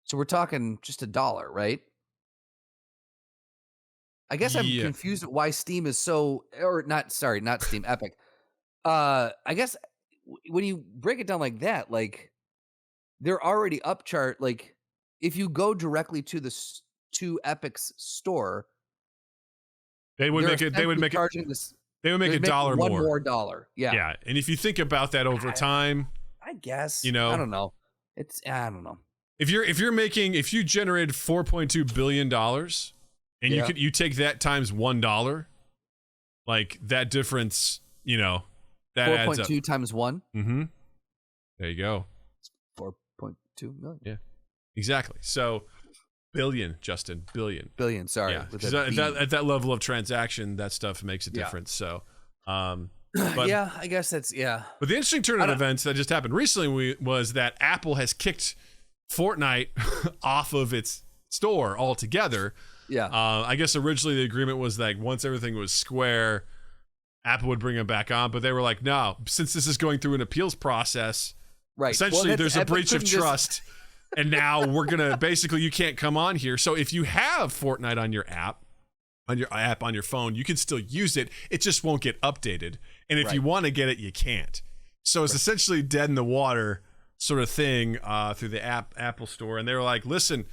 So we're talking just $1, right? I guess I'm confused at why Steam is so, not Steam, Epic. I guess when you break it down like that, like they're already upchart. Like if you go directly to Epic's store, they would make it $1 more. One more dollar. Yeah. Yeah. And if you think about that over time, I guess, I don't know. I don't know. If you generated $4.2 billion and you take that times $1, like that difference, that adds up. 4.2 times 1. Mm-hmm. There you go. 4.2 million. Yeah, exactly. So billion, Justin, billion. Sorry. Yeah. At that level of transaction, that stuff makes a difference. So, but, yeah, I guess But the interesting turn of events that just happened recently was that Apple has kicked Fortnite off of its store altogether. Yeah. I guess originally the agreement was like once everything was square, Apple would bring them back on, but they were like, no, since this is going through an appeals process, right? Essentially, there's a breach of trust, and now we're gonna basically you can't come on here. So if you have Fortnite on your app, on your phone, you can still use it. It just won't get updated, and if you want to get it, you can't. So it's essentially dead in the water sort of thing through the Apple Store, and they were like, listen,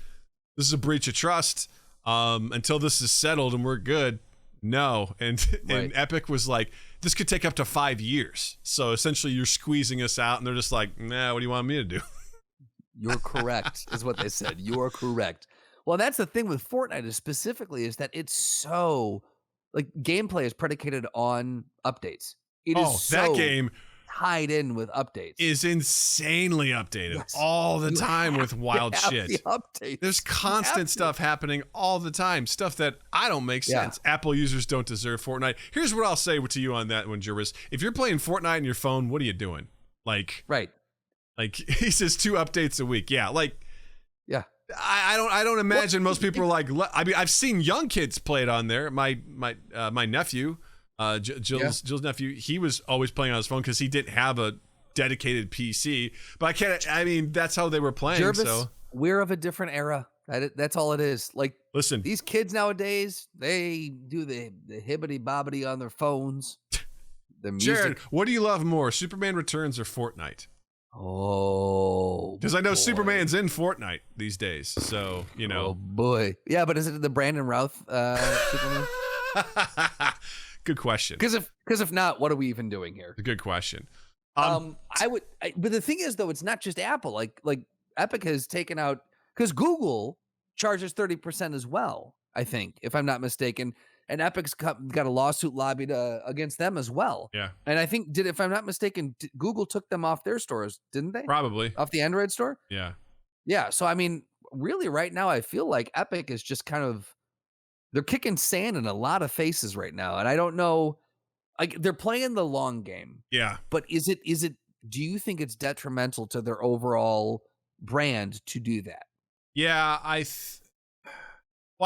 this is a breach of trust. Until this is settled and we're good, no. And Epic was like, this could take up to 5 years. So essentially you're squeezing us out and they're just like, nah, what do you want me to do? You're correct, is what they said. You're correct. Well, that's the thing with Fortnite is that it's so like gameplay is predicated on updates. It is so that game tied in with updates. is insanely updated Yes. all the You time with wild have shit. the updates. There's constant stuff happening all the time, stuff that I don't make Yeah. sense. Apple users don't deserve Fortnite. Here's what I'll say to you on that one, Jervis. If you're playing Fortnite on your phone, what are you doing? Like he says 2 updates a week. Yeah, yeah. I don't imagine most people are like. I mean, I've seen young kids play it on there. My nephew, Jill's nephew, he was always playing on his phone because he didn't have a dedicated PC. But I can't. I mean, that's how they were playing. Jervis, so we're of a different era. That's all it is. Like, listen, these kids nowadays, they do the hibbity bobbity on their phones. The music. Jared, what do you love more, Superman Returns or Fortnite? Oh, because I know boy. Superman's in Fortnite these days, so you Oh know. boy, yeah, but is it the Brandon Routh Superman? Good question. Because if not, what are we even doing here? A good question. But the thing is, though, it's not just Apple. Like Epic has taken out, because Google charges 30% as well, I think, if I'm not mistaken. And Epic's got a lawsuit lobbied against them as well. Yeah. And I think, if I'm not mistaken, Google took them off their stores, didn't they? Probably. Off the Android store? Yeah. Yeah. So, I mean, really right now, I feel like Epic is just kind of, they're kicking sand in a lot of faces right now. And I don't know, like, they're playing the long game. Yeah. But is it, do you think it's detrimental to their overall brand to do that? Yeah, I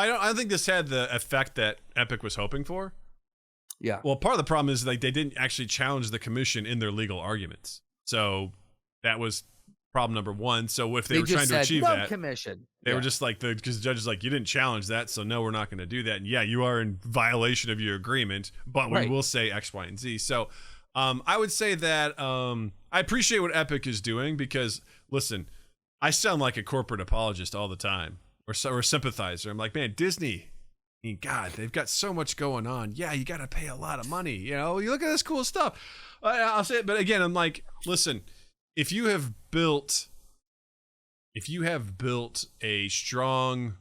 don't think this had the effect that Epic was hoping for. Yeah. Well, part of the problem is like they didn't actually challenge the commission in their legal arguments. So that was problem number one. So if they were trying to achieve that, commission. they were just like, because the judge is like, you didn't challenge that, so no, we're not going to do that. And yeah, you are in violation of your agreement, but we will say X, Y, and Z. So I would say that I appreciate what Epic is doing because, listen, I sound like a corporate apologist all the time. Or a sympathizer. I'm like, man, Disney, I mean, God, they've got so much going on. Yeah, you got to pay a lot of money. You know, you look at this cool stuff. I'll say it, but again, I'm like, listen, if you have built a strong,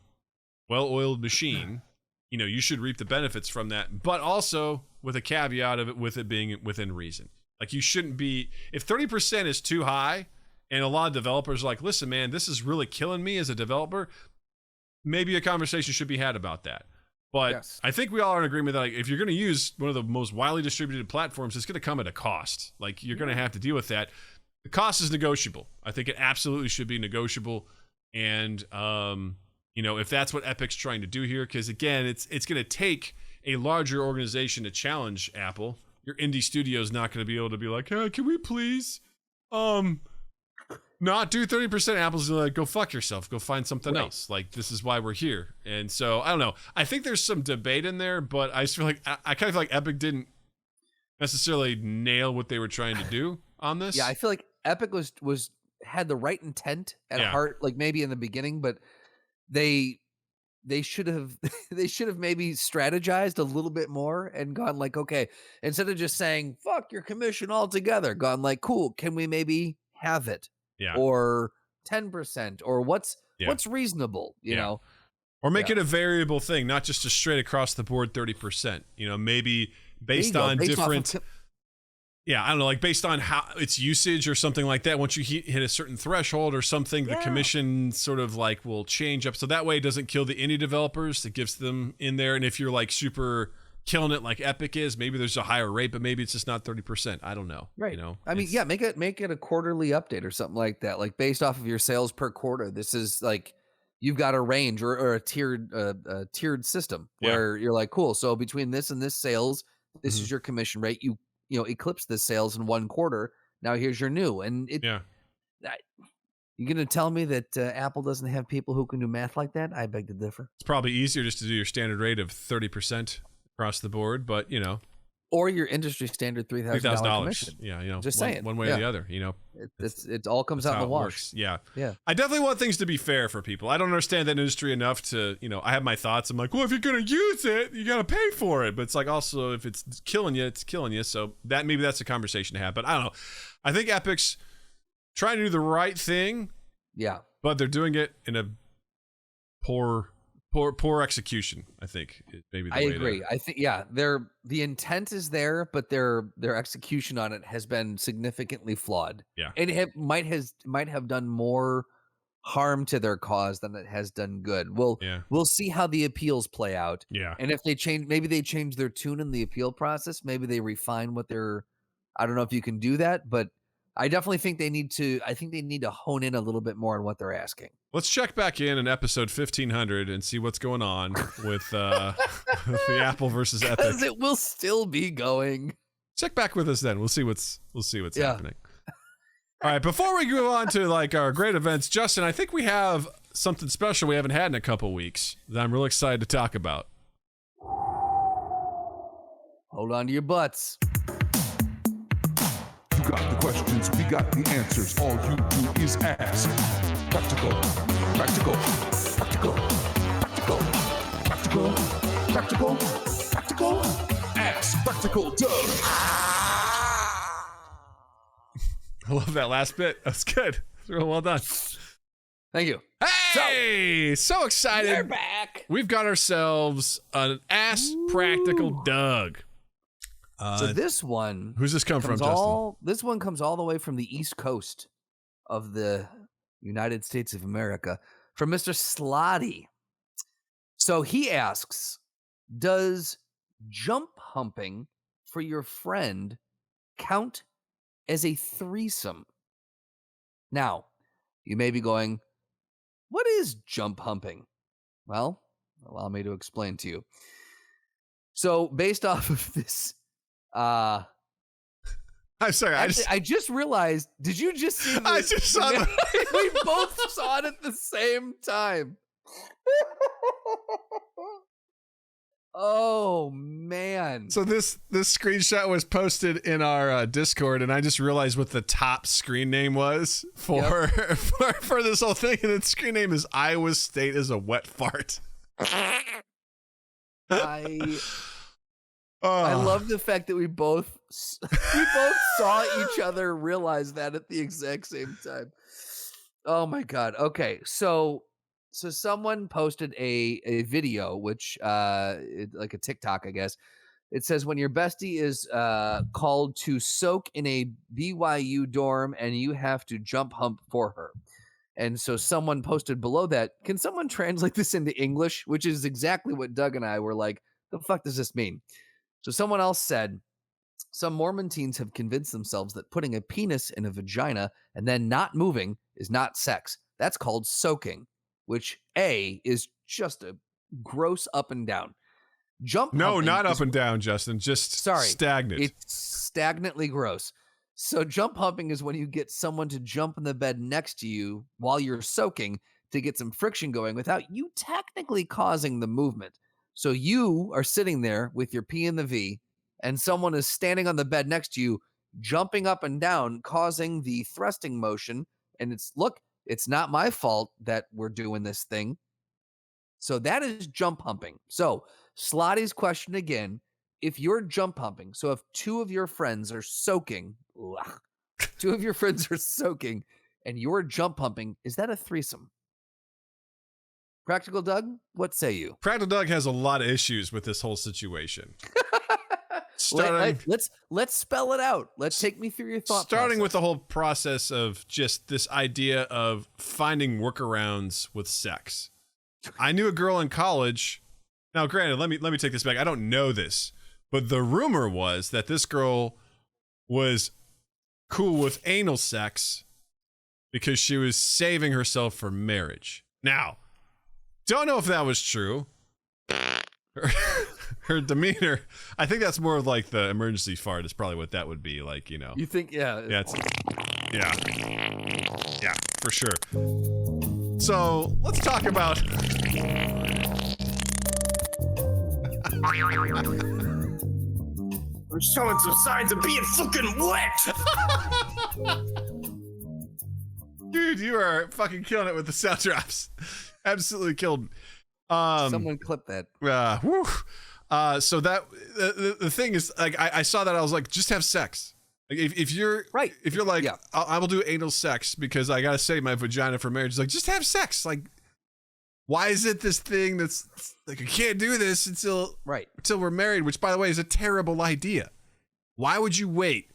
well-oiled machine, you know, you should reap the benefits from that. But also with a caveat of it, with it being within reason. Like, you shouldn't be, if 30% is too high, and a lot of developers are like, listen, man, this is really killing me as a developer. Maybe a conversation should be had about that. But Yes. I think we all are in agreement that like, if you're going to use one of the most widely distributed platforms, it's going to come at a cost. Like, you're going to have to deal with that. The cost is negotiable. I think it absolutely should be negotiable. And, you know, if that's what Epic's trying to do here, because again, it's going to take a larger organization to challenge Apple. Your indie studio is not going to be able to be like, hey, can we please not do 30%. Apple's like, go fuck yourself. Go find something else. Like, this is why we're here. And so, I don't know. I think there's some debate in there, but I just feel like, I kind of feel like Epic didn't necessarily nail what they were trying to do on this. Yeah, I feel like Epic had the right intent at heart, like maybe in the beginning, but they should have maybe strategized a little bit more and gone like, okay, instead of just saying fuck your commission altogether, gone like, cool, can we maybe have it? Yeah. Or 10%, or what's reasonable, you know? Or make it a variable thing, not just a straight across the board 30%. You know, maybe based on different. I don't know, like based on how its usage or something like that. Once you hit a certain threshold or something, the commission sort of like will change up. So that way it doesn't kill the indie developers. It gives them in there. And if you're like super killing it like Epic is, maybe there's a higher rate, but maybe it's just not 30%. I don't know. Right. You know, I mean, make it a quarterly update or something like that. Like based off of your sales per quarter. This is like, you've got a range or a tiered system where you're like, cool. So between this and this sales, this is your commission rate. You know, eclipse the sales in one quarter. Now here's your new. And you're going to tell me that Apple doesn't have people who can do math like that? I beg to differ. It's probably easier just to do your standard rate of 30% across the board, but you know. Or your industry standard $3,000 commission. Yeah, Just one, saying. one way or the other. It all comes out in the wash. Works. Yeah. Yeah. I definitely want things to be fair for people. I don't understand that industry enough to, I have my thoughts. I'm like, well, if you're gonna use it, you gotta pay for it. But it's like also if it's killing you, it's killing you. So maybe that's a conversation to have. But I don't know. I think Epic's trying to do the right thing. Yeah. But they're doing it in a poor execution. I think maybe the I way agree. I think the intent is there, but their execution on it has been significantly flawed. Yeah, and it might have done more harm to their cause than it has done good. We'll see how the appeals play out. Yeah, and if they change their tune in the appeal process. Maybe they refine what they're. I don't know if you can do that, but I definitely think they need to. I think they need to hone in a little bit more on what they're asking. Let's check back in episode 1500 and see what's going on with the Apple versus Epic. Because it will still be going. Check back with us then. We'll see what's happening. All right, before we go on to like our great events, Justin, I think we have something special we haven't had in a couple weeks that I'm really excited to talk about. Hold on to your butts. You got the questions, we got the answers. All you do is ask. Practical, practical, practical, practical, practical, practical, practical. Ask Practical Doug. I love that last bit. That's good. Real well done. Thank you. Hey, so excited. We're back. We've got ourselves an Ask Practical Doug. So this one, who's this come from, Justin? This one comes all the way from the East Coast of the United States of America, from Mr. Slotty. So he asks, does jump humping for your friend count as a threesome? Now, you may be going, what is jump humping? Well, allow me to explain to you. So based off of this, I'm sorry. I just realized. Did you just see this? I just saw that. We both saw it at the same time. Oh man! So this screenshot was posted in our Discord, and I just realized what the top screen name was for this whole thing, and the screen name is "Iowa State is a wet fart." I love the fact that we both saw each other realize that at the exact same time. Oh my god. Okay, so someone posted a video, which like a TikTok, I guess. It says when your bestie is called to soak in a BYU dorm and you have to jump hump for her. And so someone posted below that, can someone translate this into English? Which is exactly what Doug and I were like, the fuck does this mean? So someone else said, some Mormon teens have convinced themselves that putting a penis in a vagina and then not moving is not sex. That's called soaking, which is just a gross up and down. No, not up and down, Justin. Just stagnant. It's stagnantly gross. So jump humping is when you get someone to jump in the bed next to you while you're soaking to get some friction going without you technically causing the movement. So you are sitting there with your P in the V, and someone is standing on the bed next to you, jumping up and down, causing the thrusting motion. And it's not my fault that we're doing this thing. So that is jump humping. So Slotty's question again, if you're jump humping, so if two of your friends are soaking, and you're jump humping, is that a threesome? Practical Doug, what say you? Practical Doug has a lot of issues with this whole situation. Let's spell it out. Let's take me through your thought Starting process. with the whole process of just this idea of finding workarounds with sex. I knew a girl in college. Now, granted, let me take this back. I don't know this, but the rumor was that this girl was cool with anal sex because she was saving herself for marriage. Now, don't know if that was true. Her demeanor, I think that's more of like the emergency fart is probably what that would be like, you know. You think, yeah. Yeah, for sure. So let's talk about showing some signs of being fucking wet. Dude, you are fucking killing it with the sound drops. Absolutely killed. Someone clip that. Whew. So that the thing is, like, I saw that, I was like, just have sex. Like, if you're Right. if you're like, Yeah. I will do anal sex because I gotta save my vagina for marriage. It's like, just have sex. Like, why is it this thing that's like, I can't do this until we're married? Which, by the way, is a terrible idea. Why would you wait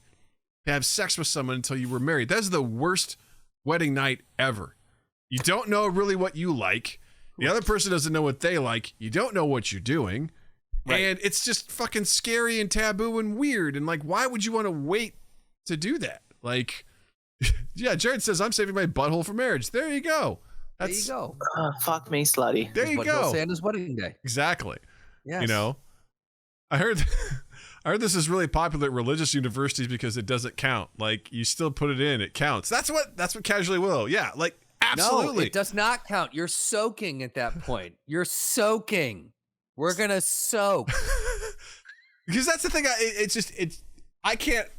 to have sex with someone until you were married? That's the worst wedding night ever. You don't know really what you like. The other person doesn't know what they like. You don't know what you're doing. Right. And it's just fucking scary and taboo and weird. And like, why would you want to wait to do that? Like, yeah, Jared says, I'm saving my butthole for marriage. There you go. There you go. Fuck me, slutty. There you go. Santa's wedding day. Exactly. Yes. You know, I heard this is really popular at religious universities because it doesn't count. Like, you still put it in, it counts. That's what casually will. Yeah, like, absolutely. No, it does not count. You're soaking at that point. You're soaking. We're gonna soak. Because that's the thing. I can't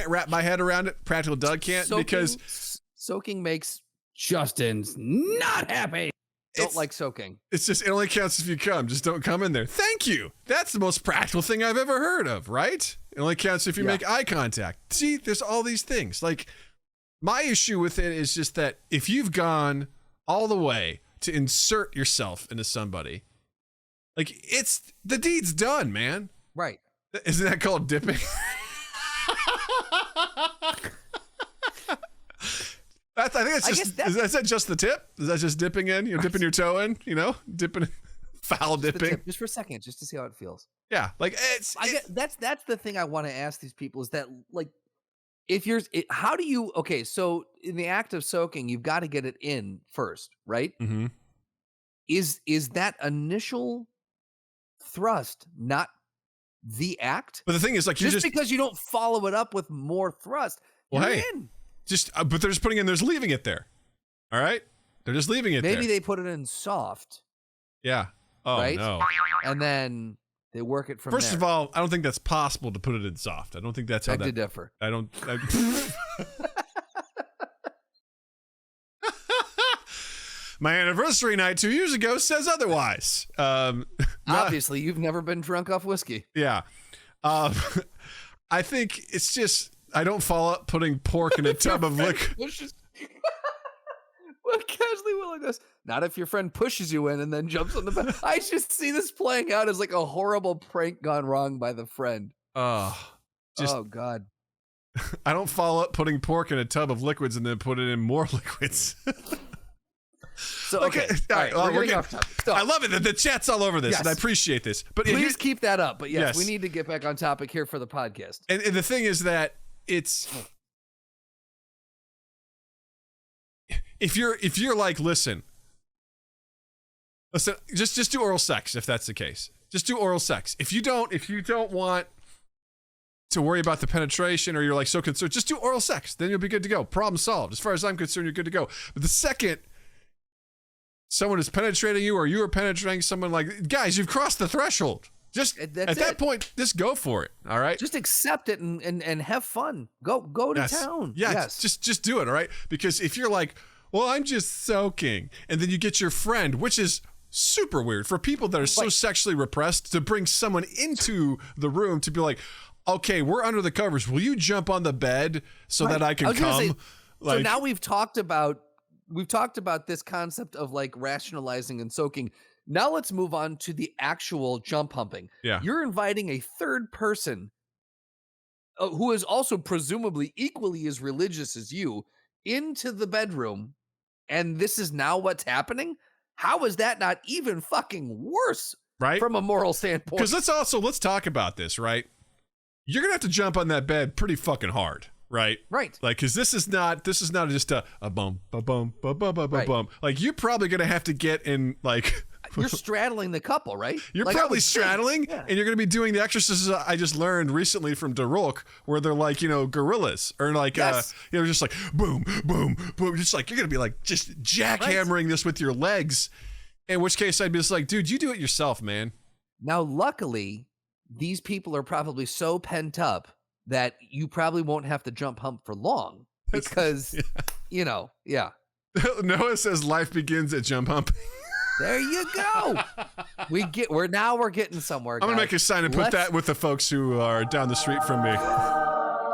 wrap my head around it. Practical Doug can't, because soaking makes Justin's not happy. Don't like soaking. It's just, it only counts if you come. Just don't come in there. Thank you. That's the most practical thing I've ever heard of, right? It only counts if you make eye contact. See, there's all these things. Like, my issue with it is just that if you've gone all the way to insert yourself into somebody, like, it's, the deed's done, man. Right. Isn't that called dipping? I think it's just, is that just the tip? Is that just dipping in? You're dipping your toe in, dipping, foul dipping. Just for a second, just to see how it feels. Yeah. Like, that's the thing I want to ask these people is that, like, how do you, okay, so in the act of soaking, you've got to get it in first, right? Mm-hmm. Is that initial thrust not the act? But the thing is, like, just because you don't follow it up with more thrust, well, you're hey, in. But they're just putting in, there's leaving it there. All right? They're just leaving it there. Maybe they put it in soft. Yeah. Oh, right? no. And then they work it from there. First of all, I don't think that's possible to put it in soft. I don't think that's how to differ. My anniversary night 2 years ago says otherwise. Obviously, you've never been drunk off whiskey. Yeah. I think it's just, I don't follow up putting pork in a tub of liquor. Well, casually will like this. Not if your friend pushes you in and then jumps on the bed. I just see this playing out as like a horrible prank gone wrong by the friend. Oh God. I don't follow up putting pork in a tub of liquids and then put it in more liquids. So okay, all right, we're getting off topic. I love it. The chat's all over this, and I appreciate this. But please keep that up. But yes, we need to get back on topic here for the podcast. And the thing is that it's, if you're like, listen, just do oral sex if that's the case. Just do oral sex. If you don't want to worry about the penetration, or you're like so concerned, just do oral sex. Then you'll be good to go. Problem solved. As far as I'm concerned, you're good to go. But the second someone is penetrating you, or you are penetrating someone, like, guys, you've crossed the threshold. Just at that point, just go for it. All right. Just accept it and have fun. Go to town. Yes. Just do it. All right. Because if you're like, well, I'm just soaking, and then you get your friend, which is super weird for people that are so sexually repressed, to bring someone into the room to be like, okay, we're under the covers. Will you jump on the bed so that I can come? So now we've talked about this concept of like rationalizing and soaking. Now let's move on to the actual jump humping. Yeah. You're inviting a third person who is also presumably equally as religious as you into the bedroom, and this is now what's happening? How is that not even fucking worse? Right? From a moral standpoint. Because let's talk about this, right? You're gonna have to jump on that bed pretty fucking hard. Right. Like, because this is not just a bump, a bump, a bump, a bump. Like, you're probably gonna have to get in, like, you're straddling the couple, right? You're like, probably straddling, and you're gonna be doing the exercises I just learned recently from Dorks, where they're like, gorillas, or like, just like boom, boom, boom, just like, you're gonna be like just jackhammering this with your legs. In which case, I'd be just like, dude, you do it yourself, man. Now, luckily, these people are probably so pent up that you probably won't have to jump hump for long because, yeah. Noah says life begins at jump humping. There you go. We're getting somewhere. I'm gonna make a sign and put that with the folks who are down the street from me.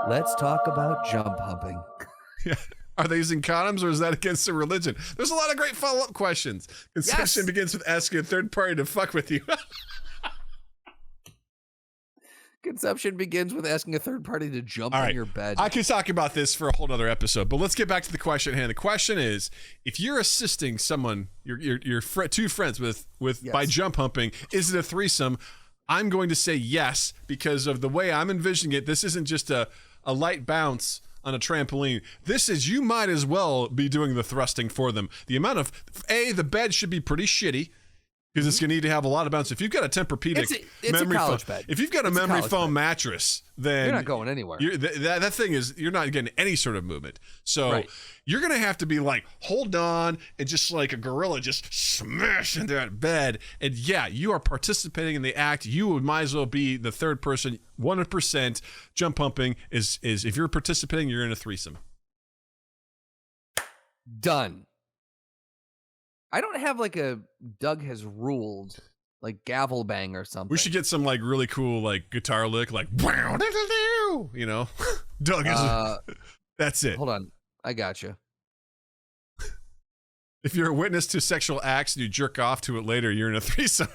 Let's talk about jump humping. Yeah. Are they using condoms or is that against their religion? There's a lot of great follow-up questions. Conception begins with asking a third party to fuck with you. Conception begins with asking a third party to jump in your bed. I could talk about this for a whole other episode, but let's get back to the question at hand. The question is, if you're assisting someone, your two friends with by jump humping, is it a threesome? I'm going to say yes, because of the way I'm envisioning it. This isn't just a light bounce on a trampoline. This is, you might as well be doing the thrusting for them. The amount of, the bed should be pretty shitty, because it's going to need to have a lot of bounce. If you've got a Tempur-Pedic memory foam bed. If you've got a memory foam mattress, then you're not going anywhere. That thing is, you're not getting any sort of movement. So you're going to have to be like, hold on, and just like a gorilla, just smash into that bed. And yeah, you are participating in the act. You might as well be the third person. 100% jump pumping is if you're participating, you're in a threesome. Done. I don't have like a Doug has ruled like gavel bang or something. We should get some like really cool like guitar lick, like Doug is that's it. Hold on, I got you. If you're a witness to sexual acts and you jerk off to it later, you're in a threesome.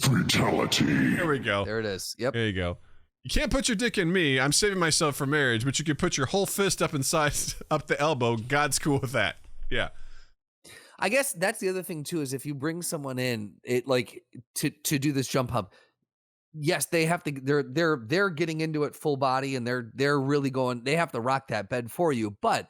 Fatality. There we go. There it is. Yep. There you go. You can't put your dick in me. I'm saving myself for marriage, but you can put your whole fist up the elbow. God's cool with that. Yeah. I guess that's the other thing too, is if you bring someone in, it like to do this jump hump, yes, they have to, they're getting into it full body and they're really going, they have to rock that bed for you, but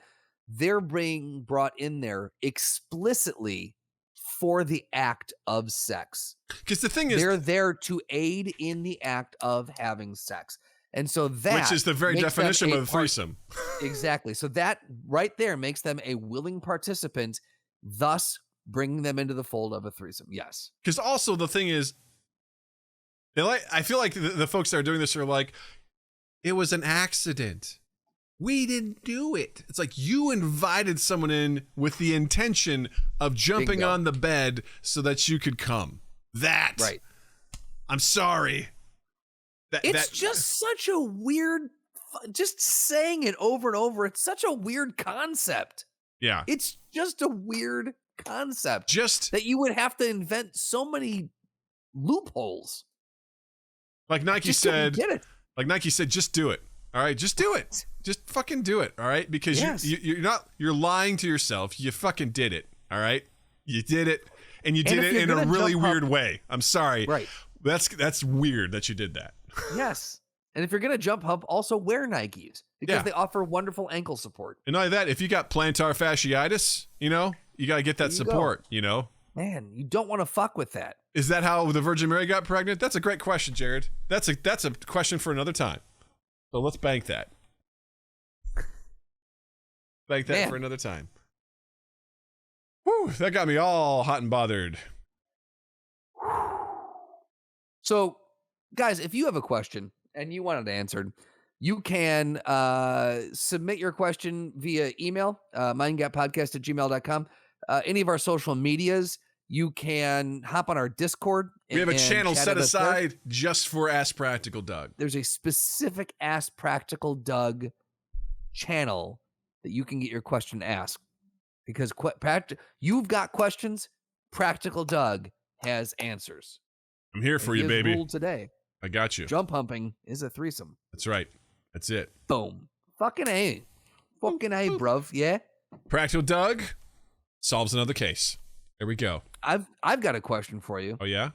they're being brought in there explicitly for the act of sex. Because the thing is, they're there to aid in the act of having sex. And so that, which is the very definition of a threesome. Exactly. So that right there makes them a willing participant, thus bringing them into the fold of a threesome. Yes. Because also the thing is, I feel like the folks that are doing this are like, it was an accident. We didn't do it. It's like you invited someone in with the intention of jumping on the bed so that you could come. That. Right. I'm sorry. It's just such a weird, just saying it over and over. It's such a weird concept. Yeah. It's just a weird concept. Just that you would have to invent so many loopholes. Like Nike said, just do it. All right, just do it. Just fucking do it. All right, because you're lying to yourself. You fucking did it. All right, you did it, and you did it in a really weird way. I'm sorry. Right. That's weird that you did that. Yes. And if you're going to jump hump, also wear Nikes because they offer wonderful ankle support. And not only that, if you got plantar fasciitis, you got to get that support, Man, you don't want to fuck with that. Is that how the Virgin Mary got pregnant? That's a great question, Jared. That's a question for another time. So let's bank that. Bank that for another time. Whew, that got me all hot and bothered. So, guys, if you have a question and you want it answered, you can submit your question via email, mindgappodcast@gmail.com. Any of our social medias, you can hop on our Discord. We have a channel set aside just for Ask Practical Doug. There's a specific Ask Practical Doug channel that you can get your question asked. Because you've got questions, Practical Doug has answers. I'm here for you, baby. Ruled today. I got you. Jump humping is a threesome. That's right. That's it. Boom. Fucking A. Fucking A, bruv. Yeah? Practical Doug solves another case. There we go. I've got a question for you. Oh, yeah?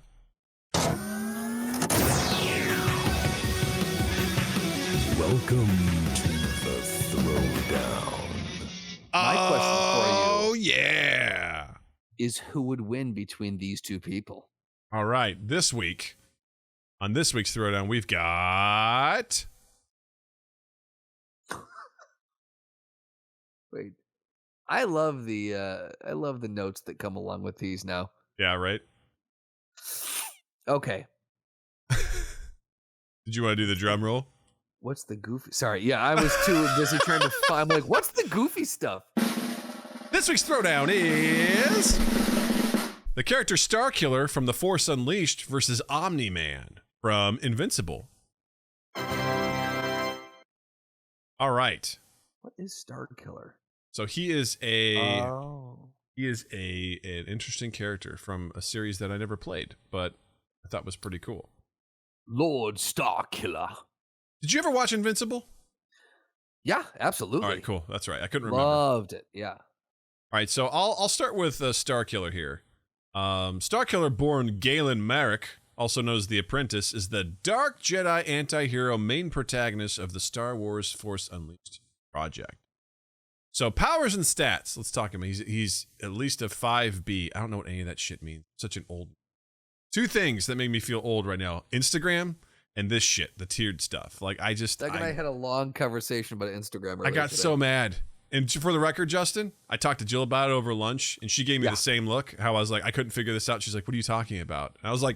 Welcome to the Throwdown. My question for you. Oh, yeah. Is who would win between these two people? All right. This week, on this week's Throwdown, we've got... Wait. I love the notes that come along with these now. Yeah, right? Okay. Did you want to do the drum roll? What's the goofy? Sorry, yeah, I was too busy trying to find. I'm like, what's the goofy stuff? This week's throwdown is the character Starkiller from The Force Unleashed versus Omni-Man from Invincible. All right. What is Starkiller? So he is an interesting character from a series that I never played, but I thought was pretty cool. Lord Starkiller. Did you ever watch Invincible? Yeah, absolutely. All right, cool. That's right. I couldn't remember. Loved it. Yeah. All right, so I'll start with Starkiller here. Starkiller, born Galen Marek, also known as The Apprentice, is the dark Jedi anti-hero main protagonist of the Star Wars Force Unleashed project. So powers and stats. Let's talk about him. He's at least a 5B. I don't know what any of that shit means. Such an old. Two things that make me feel old right now: Instagram and this shit, the tiered stuff. Like I had a long conversation about Instagram. I got so mad. And for the record, Justin, I talked to Jill about it over lunch, and she gave me the same look. How I was like, I couldn't figure this out. She's like, "What are you talking about?" And I was like,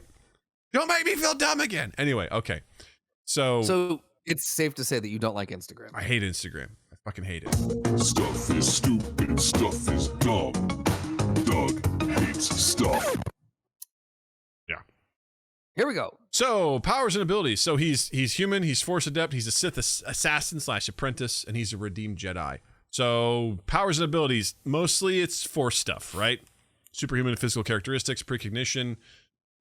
"Don't make me feel dumb again." Anyway, okay. So it's safe to say that you don't like Instagram. I hate Instagram. I fucking hate it. Stuff is stupid, stuff is dumb. Doug hates stuff. Yeah. Here we go. So powers and abilities. So he's human. He's Force adept. He's a Sith assassin / apprentice, and he's a redeemed Jedi. So powers and abilities. Mostly it's Force stuff, right? Superhuman physical characteristics, precognition,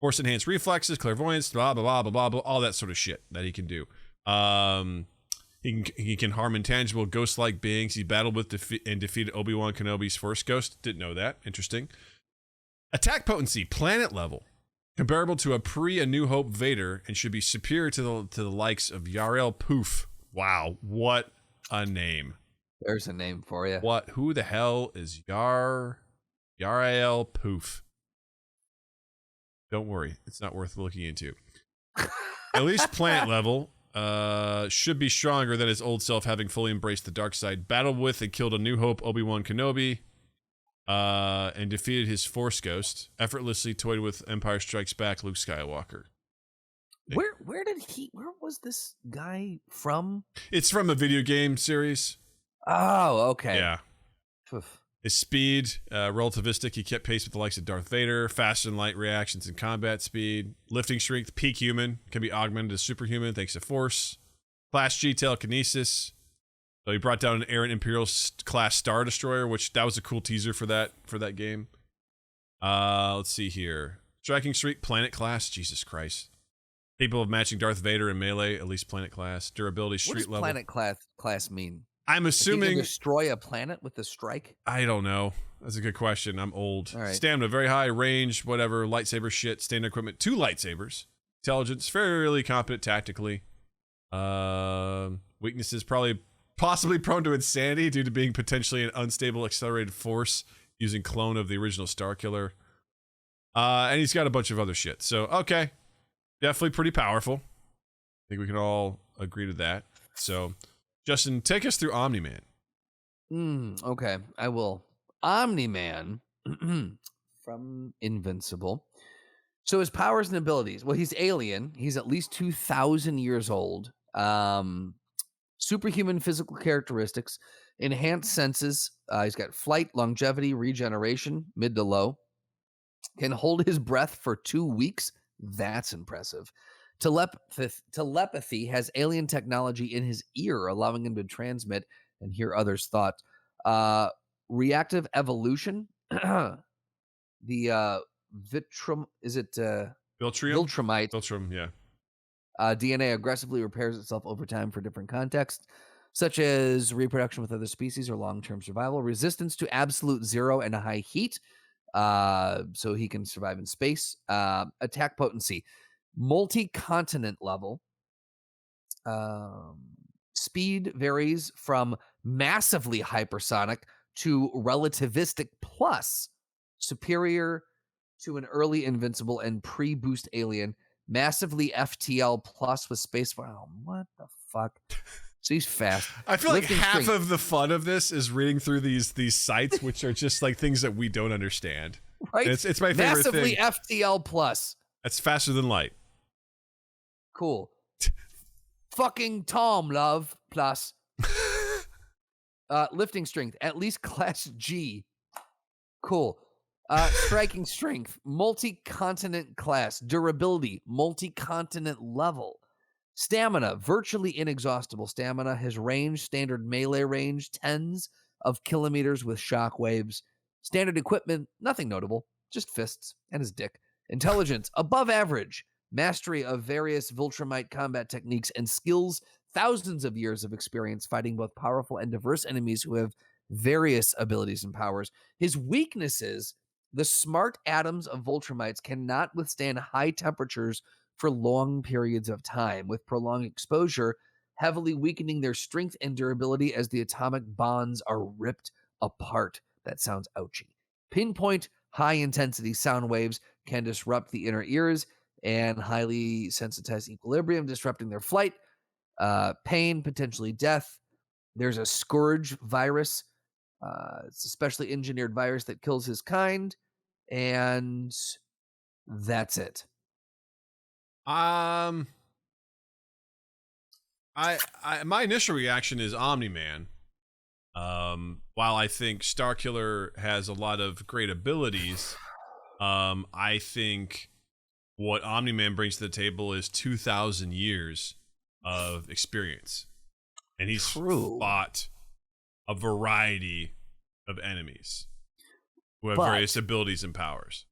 Force enhanced reflexes, clairvoyance, blah blah blah blah blah blah, all that sort of shit that he can do. He can harm intangible ghost-like beings. He battled with and defeated Obi-Wan Kenobi's Force Ghost. Didn't know that. Interesting. Attack potency, planet level, comparable to a A New Hope Vader, and should be superior to the likes of Yarael Poof. Wow, what a name! There's a name for you. What? Who the hell is Yarael Poof? Don't worry, it's not worth looking into. At least planet level. Should be stronger than his old self, having fully embraced the dark side. Battled with and killed A New Hope Obi-Wan Kenobi, and defeated his Force Ghost. Effortlessly toyed with Empire Strikes Back Luke Skywalker. Where was this guy from? It's from a video game series. Oh, okay. Yeah. Oof. His speed, relativistic. He kept pace with the likes of Darth Vader. Fast and light reactions and combat speed. Lifting strength, peak human. Can be augmented to superhuman thanks to Force. Class G telekinesis. So he brought down an errant Imperial class Star Destroyer, which that was a cool teaser for that game. Let's see here. Striking streak, planet class. Jesus Christ. Capable of matching Darth Vader in melee, at least planet class. Durability, street level. What does planet class mean? I'm assuming Like you can destroy a planet with a strike. I don't know. That's a good question. I'm old. All right. Stamina, very high. Range, whatever. Lightsaber shit. Standard equipment. 2 lightsabers. Intelligence, fairly competent tactically. Weaknesses, possibly prone to insanity due to being potentially an unstable accelerated force using clone of the original Starkiller. And he's got a bunch of other shit. So, okay. Definitely pretty powerful. I think we can all agree to that. So, Justin, take us through Omni-Man. Okay, I will. Omni-Man from Invincible. So his powers and abilities. Well, he's alien. He's at least 2,000 years old. Superhuman physical characteristics. Enhanced senses. He's got flight, longevity, regeneration, mid to low. Can hold his breath for 2 weeks. That's impressive. Telepathy, has alien technology in his ear, allowing him to transmit and hear others' thoughts. Reactive evolution. The Viltrum, is it Viltrum? Viltrumite? Viltrum, yeah. DNA aggressively repairs itself over time for different contexts, such as reproduction with other species or long-term survival. Resistance to absolute zero and high heat, so he can survive in space. Attack potency. Multi-continent level. Speed varies from massively hypersonic to relativistic plus, superior to an early Invincible and pre-boost alien. Massively FTL plus with space. Wow, what the fuck? So he's fast. I feel like Lifting half strength. of the fun of this is reading through these sites, which are just like things that we don't understand. Right? And it's my favorite Massively thing. FTL plus. That's faster than light. Cool. Fucking Tom, love. Plus. Lifting strength, at least class G. Cool. Striking strength, multi-continent class. Durability, multi-continent level. Stamina, virtually inexhaustible stamina. His range, standard melee range, tens of kilometers with shockwaves. Standard equipment, nothing notable, just fists and his dick. Intelligence, above average. Mastery of various Viltrumite combat techniques and skills. Thousands of years of experience fighting both powerful and diverse enemies who have various abilities and powers. His weaknesses, the smart atoms of Viltrumites cannot withstand high temperatures for long periods of time, with prolonged exposure heavily weakening their strength and durability as the atomic bonds are ripped apart. That sounds ouchy. Pinpoint high-intensity sound waves can disrupt the inner ears and highly sensitize equilibrium, disrupting their flight. Pain, potentially death. There's a scourge virus. It's a specially engineered virus that kills his kind. And that's it. I my initial reaction is Omni-Man. While I think Starkiller has a lot of great abilities, I think what Omni-Man brings to the table is 2,000 years of experience, and he's fought a variety of enemies who have various abilities and powers.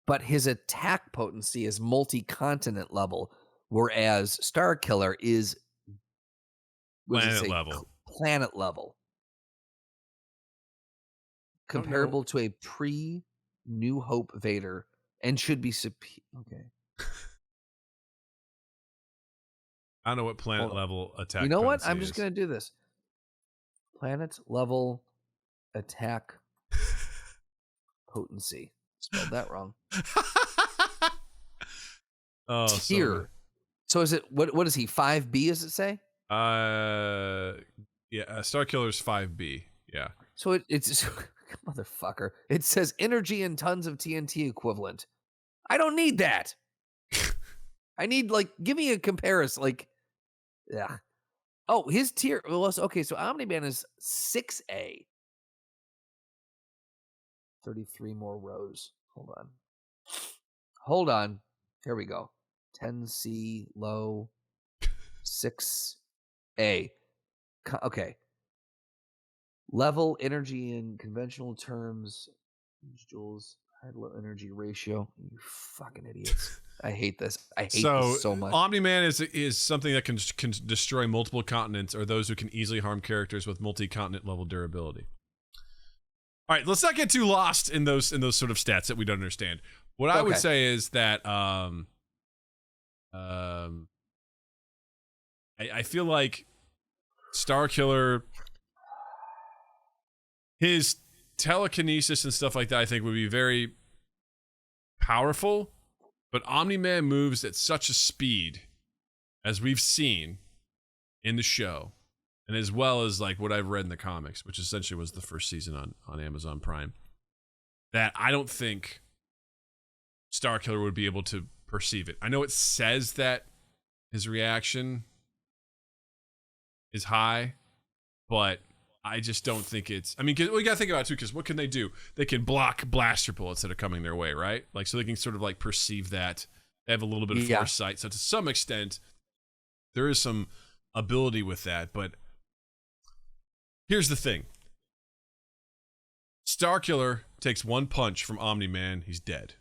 But his attack potency is multi-continent level, whereas Starkiller is planet level. Comparable to a pre-New Hope Vader, and should be okay. I don't know what planet level attack. You know what? I'm just going to do this. Planet level attack potency. Spelled that wrong. Oh, tier. So is it what is he? 5B? Does it say? Yeah. Starkiller's 5B. Yeah. So it's motherfucker. It says energy and tons of TNT equivalent. I don't need that. I need give me a comparison. Yeah. Oh, his tier. Well, okay, so Omni-Man is 6A. 33 more rows. Hold on. Here we go. 10C low. 6A. Okay. Level energy in conventional terms. Joules. Low energy ratio. You fucking idiots. I hate this. I hate this so much. Omni-Man is something that can destroy multiple continents or those who can easily harm characters with multi-continent level durability. All right, let's not get too lost in those sort of stats that we don't understand. What I would say is that I feel like Starkiller, his telekinesis and stuff like that, I think would be very powerful, but Omni-Man moves at such a speed, as we've seen in the show, and as well as what I've read in the comics, which essentially was the first season on Amazon Prime, that I don't think Starkiller would be able to perceive it. I know it says that his reaction is high, but I just don't think it's. I mean, we got to think about it too, because what can they do? They can block blaster bullets that are coming their way, right? So they can sort of perceive that. They have a little bit of foresight. So to some extent, there is some ability with that. But here's the thing: Starkiller takes one punch from Omni-Man, he's dead.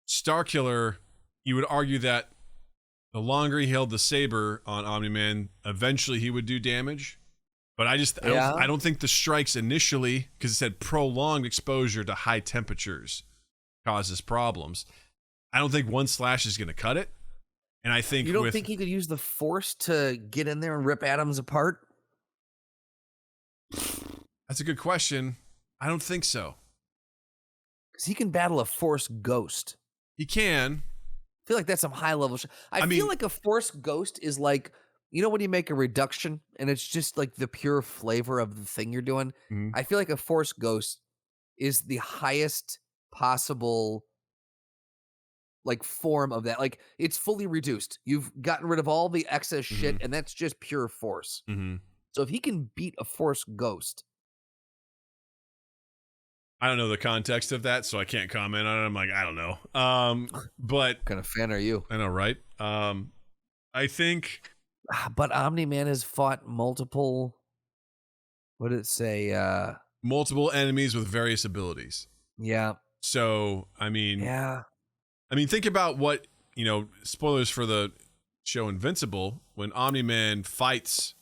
Starkiller, you would argue that the longer he held the saber on Omni-Man, eventually he would do damage. But I don't think the strikes initially, because it said prolonged exposure to high temperatures causes problems. I don't think one slash is going to cut it. And I think you don't think he could use the force to get in there and rip atoms apart? That's a good question. I don't think so. Because he can battle a force ghost. He can. I feel like that's some high level shit. I feel like a force ghost is when you make a reduction and it's just the pure flavor of the thing you're doing. Mm-hmm. I feel like a force ghost is the highest possible like form of that. Like it's fully reduced. You've gotten rid of all the excess shit, and that's just pure force. Mm-hmm. So if he can beat a force ghost, I don't know the context of that, so I can't comment on it. I'm like, I don't know. But what kind of fan are you? I know, right? I think, But Omni-Man has fought multiple. What did it say? multiple enemies with various abilities. Yeah. So, I mean, Yeah. think about what, spoilers for the show Invincible, when Omni-Man fights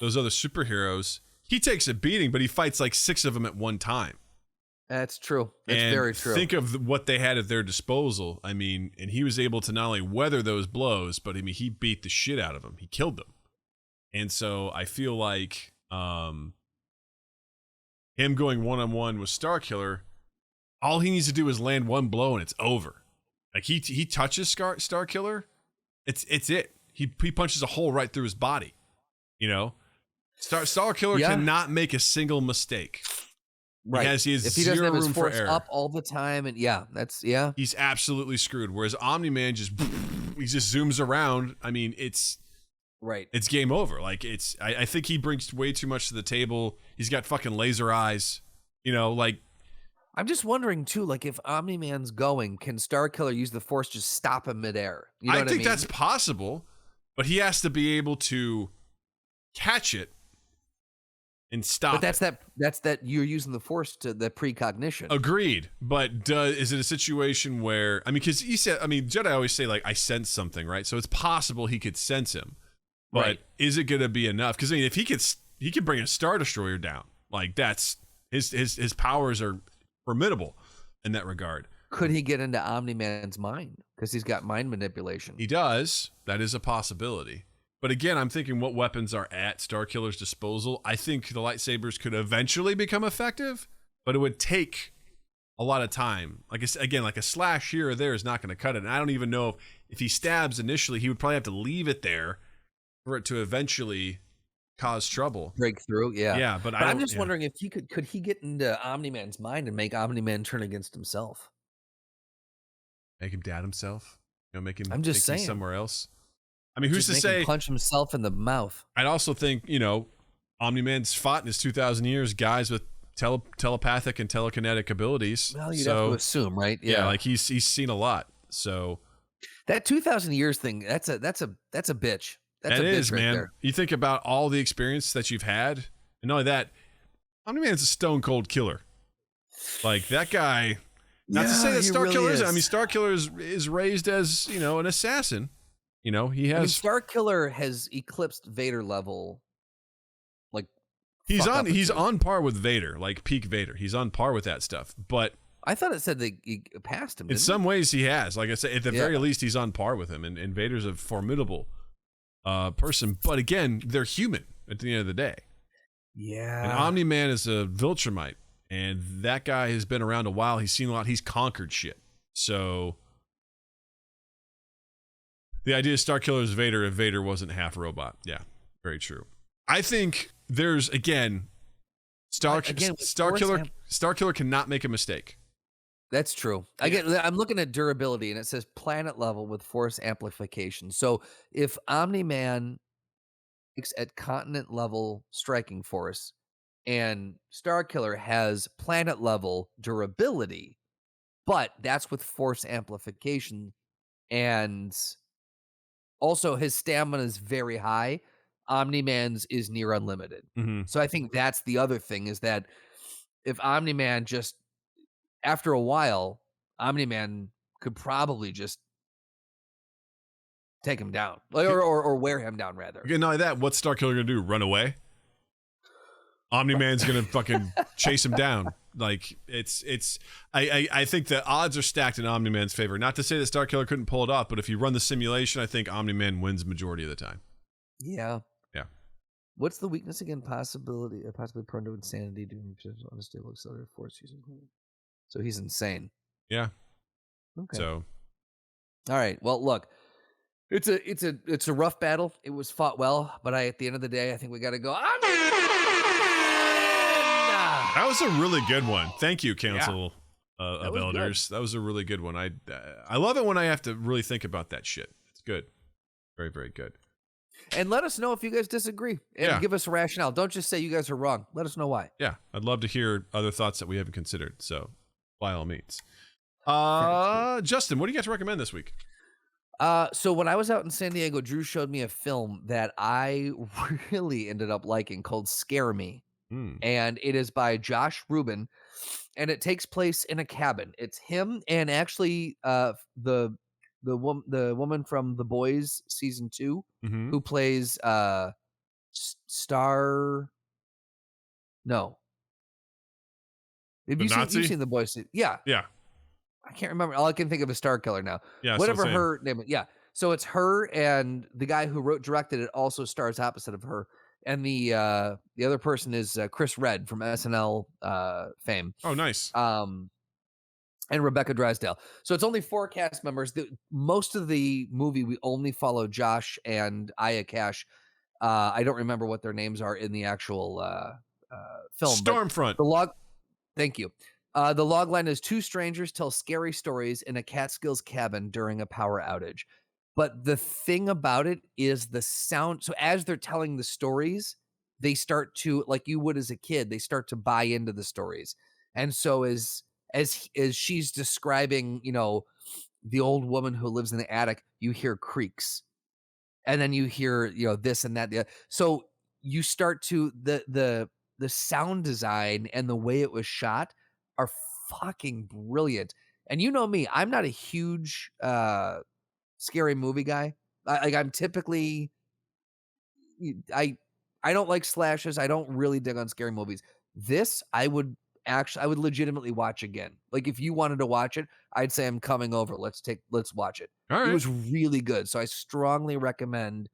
those other superheroes, he takes a beating, but he fights like 6 of them at one time. That's true. That's and very true. Think of what they had at their disposal. I mean, and he was able to not only weather those blows, but he beat the shit out of them. He killed them. And so I feel like him going one-on-one with Starkiller, all he needs to do is land one blow and it's over. Like he touches Starkiller, it's it. He punches a hole right through his body. Starkiller cannot make a single mistake. Right. He has if he doesn't have his room for force error. up all the time, and He's absolutely screwed. Whereas Omni-Man just zooms around. I mean, it's game over. Like I think he brings way too much to the table. He's got fucking laser eyes. I'm just wondering too, like if Omni-Man's going, can Starkiller use the force to stop him midair? You know I think mean? that's possible, but he has to be able to catch it and stop. But that's that you're using the force to the precognition. Agreed. But is it a situation where, because he said, Jedi always say like, I sense something, right? So it's possible he could sense him, but is it going to be enough? Because if he could bring a Star Destroyer down, like that's his powers are formidable in that regard. Could he get into Omni-Man's mind? Because he's got mind manipulation. He does. That is a possibility. But again, I'm thinking what weapons are at Starkiller's disposal. I think the lightsabers could eventually become effective, but it would take a lot of time. Like a slash here or there is not going to cut it. And I don't even know if he stabs initially, he would probably have to leave it there for it to eventually cause trouble. Breakthrough, yeah. Yeah, but I'm just wondering if could he get into Omni-Man's mind and make Omni-Man turn against himself? Make him doubt himself? Make him I'm just think saying. he's somewhere else? Who's Just to make say? him punch himself in the mouth. I'd also think, Omni-Man's fought in his 2,000 years guys with telepathic and telekinetic abilities. Well, you'd have to assume, right? Yeah, like he's seen a lot. So that 2,000 years thing, that's a bitch. That's a bitch right man. there. You think about all the experience that you've had, and not only that, Omni-Man's a stone cold killer. Like that guy. Not to say that Starkiller really isn't. Starkiller is raised as an assassin. He has. Starkiller has eclipsed Vader level. Like he's on par with Vader, like peak Vader. He's on par with that stuff. But I thought it said that he passed him. In some ways, he has. Like I said, at the very least, he's on par with him. And Vader's a formidable person. But again, they're human at the end of the day. Yeah. And Omni-Man is a Viltrumite. And that guy has been around a while. He's seen a lot. He's conquered shit. So the idea is Starkiller is Vader if Vader wasn't half robot. Yeah, very true. I think there's, Starkiller cannot make a mistake. That's true. I'm looking at durability, and it says planet level with force amplification. So if Omni-Man is at continent level striking force, and Starkiller has planet level durability, but that's with force amplification, and also his stamina is very high. Omni-Man's is near unlimited. Mm-hmm. So I think that's the other thing, is that if Omni-Man just, after a while, Omni-Man could probably just take him down, or wear him down, rather. Okay, not only that, what's Starkiller gonna do? Run away? Omni-Man's gonna fucking chase him down. Like I think the odds are stacked in Omni-Man's favor. Not to say that Starkiller couldn't pull it off, but if you run the simulation, I think Omni-Man wins majority of the time. Yeah. Yeah. What's the weakness again? Possibly prone to insanity due to unstable accelerated force using. So he's insane. Yeah. Okay. So. All right. Well, look, it's a rough battle. It was fought well, but at the end of the day, I think we got to go. That was a really good one. Thank you, Council of was good. Elders. That was a really good one. I love it when I have to really think about that shit. It's good. Very, very good. And let us know if you guys disagree and give us a rationale. Don't just say you guys are wrong. Let us know why. Yeah, I'd love to hear other thoughts that we haven't considered. So, by all means. Justin, what do you got to recommend this week? So when I was out in San Diego, Drew showed me a film that I really ended up liking called Scare Me. And it is by Josh Rubin, and it takes place in a cabin. It's him and actually the woman from The Boys season 2 who plays Star. No, have The you Nazi? you've seen The Boys? Yeah, Yeah. I can't remember. All I can think of is Starkiller now. Yeah. Whatever so same. her name. Yeah. So it's her, and the guy who directed it also stars opposite of her. And the other person is Chris Redd from SNL fame. Oh, nice. And Rebecca Drysdale. So it's only 4 cast members. Most of the movie, we only follow Josh and Aya Cash. I don't remember what their names are in the actual film. Stormfront. Thank you. The log line is 2 strangers tell scary stories in a Catskills cabin during a power outage. But the thing about it is the sound. So as they're telling the stories, they start to, like you would as a kid, they start to buy into the stories. And so as she's describing, the old woman who lives in the attic, you hear creaks. And then you hear, this and that. So you start to the sound design and the way it was shot are fucking brilliant. And you know me, I'm not a huge scary movie guy. I'm typically I don't like slashes. I don't really dig on scary movies. This I would legitimately watch again. Like if you wanted to watch it, I'd say I'm coming over. Let's watch it. All right. It was really good. So I strongly recommend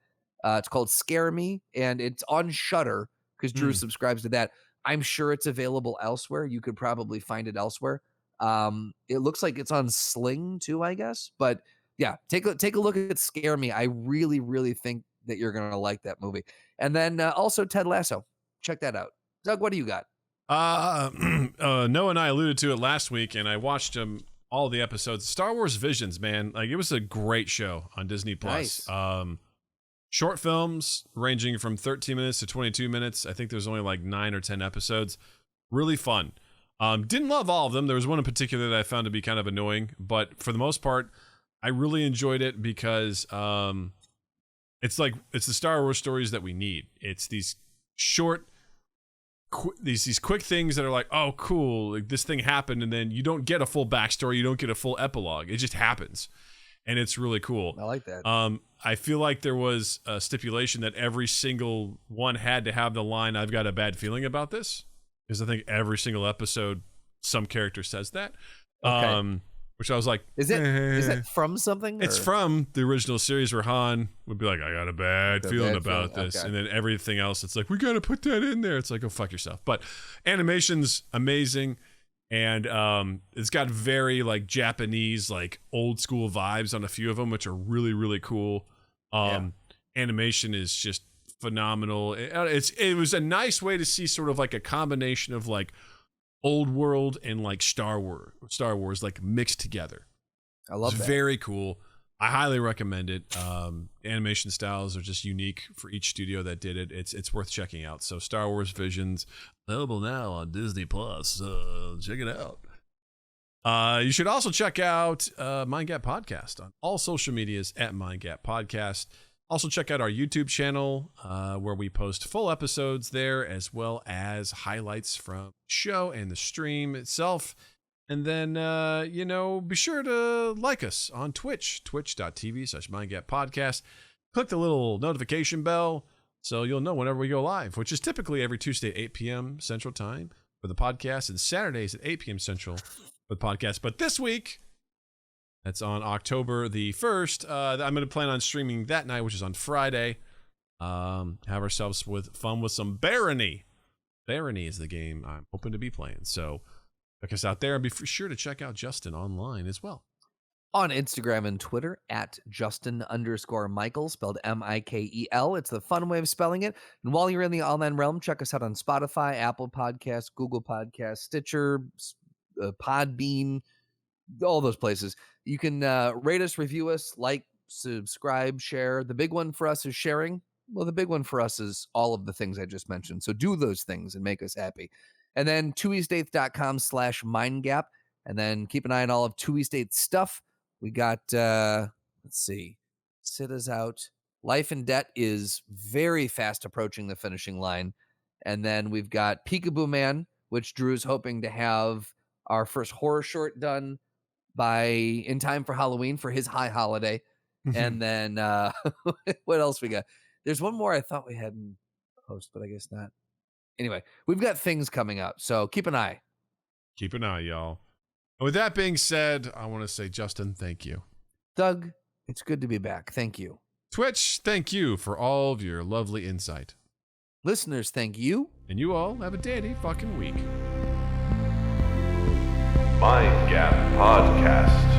it's called Scare Me, and it's on Shudder because Drew subscribes to that. I'm sure it's available elsewhere. You could probably find it elsewhere. It looks like it's on Sling too, I guess. But yeah, take a look at Scare Me. I really, really think that you're gonna like that movie. And then also Ted Lasso. Check that out. Doug, what do you got? Noah and I alluded to it last week, and I watched all the episodes. Star Wars Visions, man, like it was a great show on Disney Plus. Nice. Short films ranging from 13 minutes to 22 minutes. I think there's only like 9 or 10 episodes. Really fun. Didn't love all of them. There was one in particular that I found to be kind of annoying, but for the most part, I really enjoyed it because it's the Star Wars stories that we need. It's these short, these quick things that are like, oh, cool, like this thing happened, and then you don't get a full backstory, you don't get a full epilogue. It just happens, and it's really cool. I like that. I feel like there was a stipulation that every single one had to have the line, "I've got a bad feeling about this," because I think every single episode, some character says that. Okay. Which I was like, is it from something? It's from the original series where Han would be like, I got a bad feeling about this. Okay. And then everything else, it's like, we got to put that in there. It's like, go fuck yourself. But animation's amazing. And it's got very like Japanese, like old school vibes on a few of them, which are really, really cool. Animation is just phenomenal. It was a nice way to see sort of like a combination of like old world and like Star Wars like mixed together. I love it's that. Very cool. I highly recommend it. Animation styles are just unique for each studio that did it. It's worth checking out. So Star Wars Visions, available now on Disney Plus. Check it out. You should also check out Mind Gap Podcast on all social medias at Mind Gap Podcast. Also check out our YouTube channel where we post full episodes there, as well as highlights from the show and the stream itself. And then, be sure to like us on Twitch, twitch.tv/MindGapPodcast. Click the little notification bell so you'll know whenever we go live, which is typically every Tuesday at 8 p.m. Central Time for the podcast and Saturdays at 8 p.m. Central for the podcast. But this week, that's on October the 1st. I'm going to plan on streaming that night, which is on Friday. Have ourselves fun with some Barony. Barony is the game I'm hoping to be playing. So check us out there, and be sure to check out Justin online as well. On Instagram and Twitter at Justin_Michael, spelled Mikel. It's the fun way of spelling it. And while you're in the online realm, check us out on Spotify, Apple Podcasts, Google Podcasts, Stitcher, Podbean, all those places. You can rate us, review us, like, subscribe, share. The big one for us is sharing. Well, the big one for us is all of the things I just mentioned. So do those things and make us happy. And then tuesdays.com/mindgap. And then keep an eye on all of Tui State stuff. We got, let's see, Sit Is Out. Life in Debt is very fast approaching the finishing line. And then we've got Peekaboo Man, which Drew's hoping to have our first horror short done in time for Halloween for his high holiday. And then what else we got? There's one more I thought we had in post, but I guess not. Anyway, we've got things coming up, so keep an eye. Keep an eye, y'all. And with that being said, I want to say, Justin, thank you. Doug, it's good to be back. Thank you. Twitch, thank you for all of your lovely insight. Listeners, thank you. And you all have a dandy fucking week. Mind Gap Podcast.